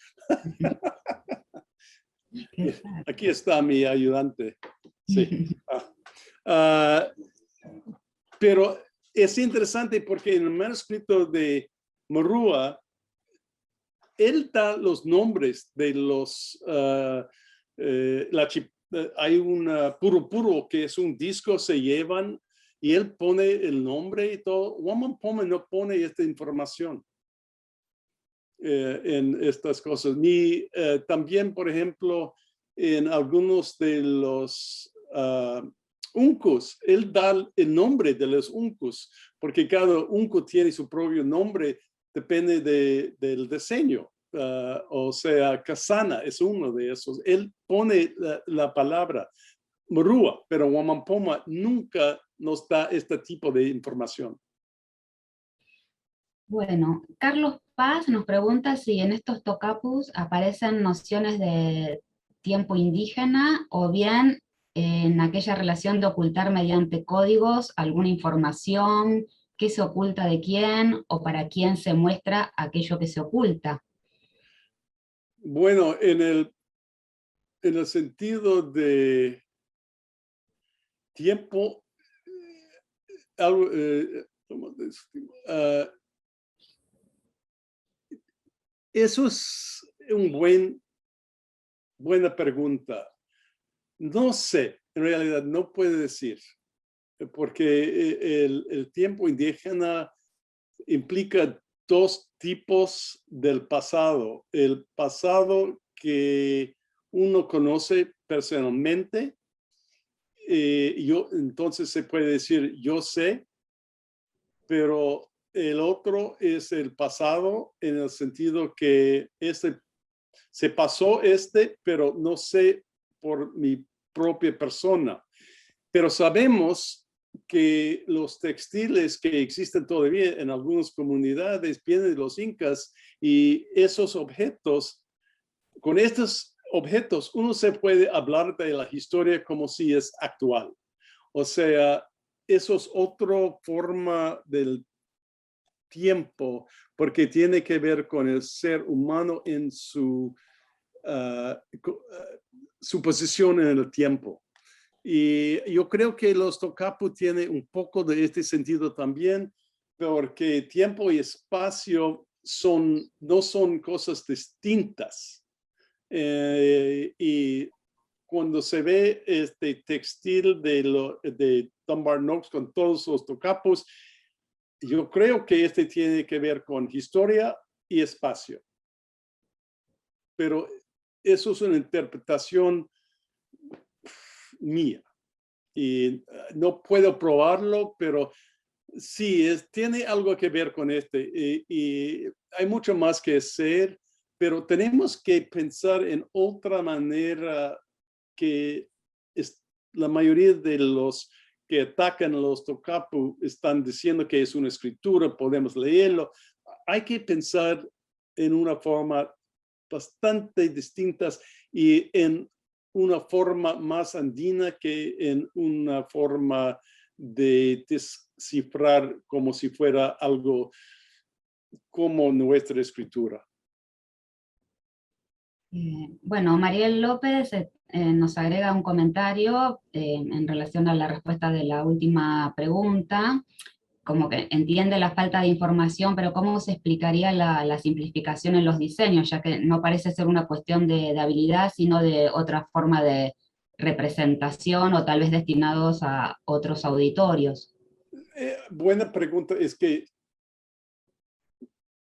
Aquí está mi ayudante. Sí. Pero es interesante porque en el manuscrito de Morúa, él da los nombres de los, hay un puro que es un disco, se llevan, y él pone el nombre y todo. Guamán Poma no pone esta información en estas cosas. Ni también, por ejemplo, en algunos de los uncos, él da el nombre de los uncos, porque cada unco tiene su propio nombre. Depende del diseño, o sea, Casana es uno de esos. Él pone la palabra Morúa, pero Guamán Poma nunca nos da este tipo de información. Bueno, Carlos Paz nos pregunta si en estos tocapus aparecen nociones de tiempo indígena o bien en aquella relación de ocultar mediante códigos alguna información, qué se oculta de quién o para quién se muestra aquello que se oculta. Bueno, en el sentido de tiempo, algo, eso es buena pregunta. No sé, en realidad no puedo decir, porque el tiempo indígena implica dos tipos del pasado. El pasado que uno conoce personalmente, entonces se puede decir yo sé, pero el otro es el pasado en el sentido que se pasó pero no sé por mi propia persona. Pero sabemos que los textiles que existen todavía en algunas comunidades vienen de los incas, y esos objetos, con estos objetos uno se puede hablar de la historia como si es actual. O sea, eso es otra forma del tiempo, porque tiene que ver con el ser humano en su posición en el tiempo. Y yo creo que los tocapu tienen un poco de este sentido también, porque tiempo y espacio no son cosas distintas. Y cuando se ve este textil de Dunbar Knox con todos los tocapus, yo creo que tiene que ver con historia y espacio. Pero eso es una interpretación mía. Y no puedo probarlo, pero sí, tiene algo que ver con y hay mucho más que hacer, pero tenemos que pensar en otra manera que la mayoría de los que atacan a los tocapu están diciendo que es una escritura, podemos leerlo. Hay que pensar en una forma bastante distinta y en una forma más andina que en una forma de descifrar como si fuera algo como nuestra escritura. Bueno, Mariel López nos agrega un comentario en relación a la respuesta de la última pregunta. como que entiende la falta de información, pero ¿cómo se explicaría la simplificación en los diseños? Ya que no parece ser una cuestión de habilidad, sino de otra forma de representación o tal vez destinados a otros auditorios. Buena pregunta. Es que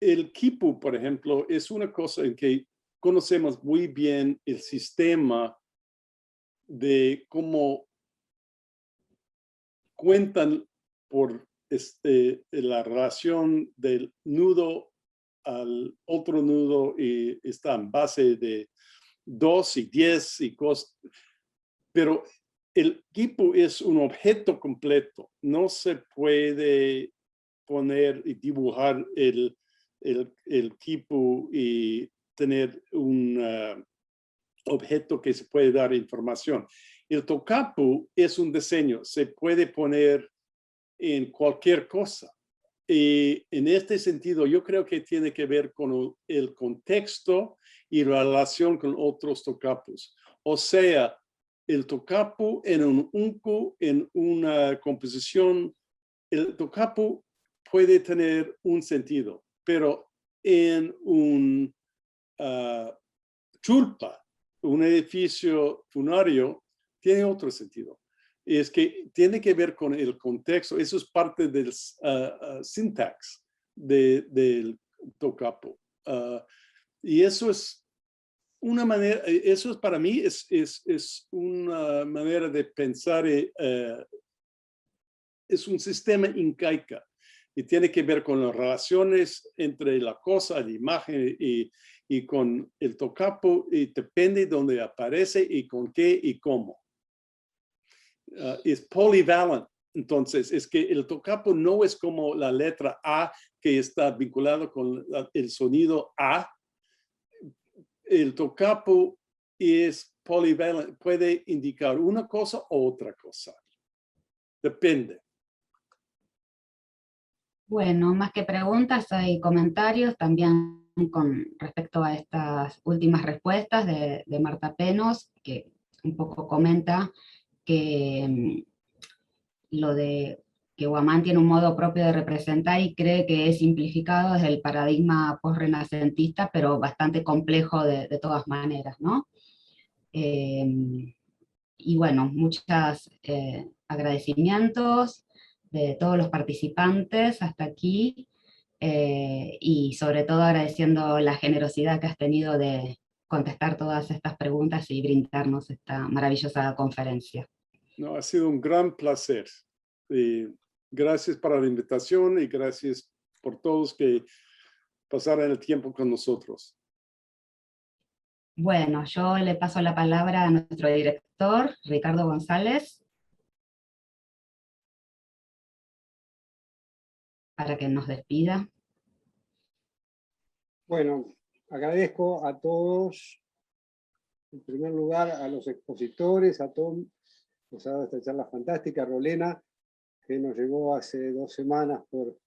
el Kipu, por ejemplo, es una cosa en que conocemos muy bien el sistema de cómo cuentan por la relación del nudo al otro nudo y está en base de 2 y 10 y cosas. Pero el Kipu es un objeto completo. No se puede poner y dibujar el Kipu y tener un objeto que se puede dar información. El Tokapu es un diseño, se puede poner en cualquier cosa. Y en este sentido, yo creo que tiene que ver con el contexto y la relación con otros Tokapus. O sea, el Tokapu en un unku, en una composición, el Tokapu puede tener un sentido, pero en un chulpa, un edificio funerario, tiene otro sentido. Es que tiene que ver con el contexto. Eso es parte del syntax del Tokapu. Y eso es una manera, eso es para mí, es una manera de pensar, es un sistema incaica y tiene que ver con las relaciones entre la cosa, la imagen y con el Tokapu, y depende de dónde aparece y con qué y cómo. Es polyvalent. Entonces, es que el Tokapu no es como la letra A que está vinculado con el sonido A. El Tokapu es polyvalent, puede indicar una cosa o otra cosa. Depende. Bueno, más que preguntas, hay comentarios también con respecto a estas últimas respuestas de Marta Penos, que un poco comenta que lo de que Guamán tiene un modo propio de representar y cree que es simplificado desde el paradigma post-renacentista, pero bastante complejo de todas maneras, ¿no? Y bueno, muchos agradecimientos de todos los participantes hasta aquí, y sobre todo agradeciendo la generosidad que has tenido de contestar todas estas preguntas y brindarnos esta maravillosa conferencia. No, ha sido un gran placer. Gracias para la invitación y gracias por todos que pasaron el tiempo con nosotros. Bueno, yo le paso la palabra a nuestro director, Ricardo González, para que nos despida. Bueno, agradezco a todos, en primer lugar a los expositores, a Tom, que nos ha dado esta charla fantástica, a Rolena, que nos llegó hace 2 semanas por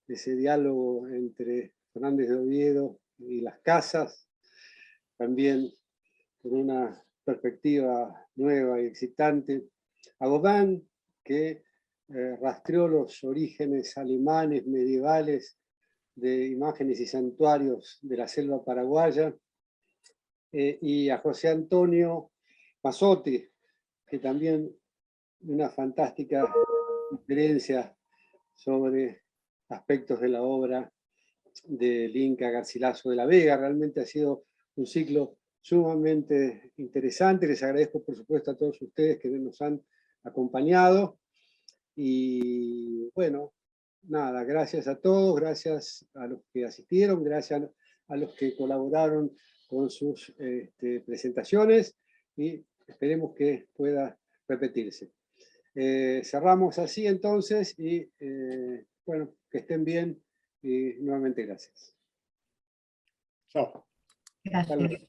ese diálogo entre Fernández de Oviedo y las casas, también por una perspectiva nueva y excitante, a Gauguin, que rastreó los orígenes alemanes medievales de imágenes y santuarios de la selva paraguaya, y a José Antonio Mazzotti, que también una fantástica conferencia sobre aspectos de la obra del Inca Garcilaso de la Vega. Realmente ha sido un ciclo sumamente interesante. Les agradezco, por supuesto, a todos ustedes que nos han acompañado. Y bueno, nada, gracias a todos, gracias a los que asistieron, gracias a los que colaboraron con sus presentaciones, y esperemos que pueda repetirse. Cerramos así entonces y bueno, que estén bien y nuevamente gracias. Chao. Gracias.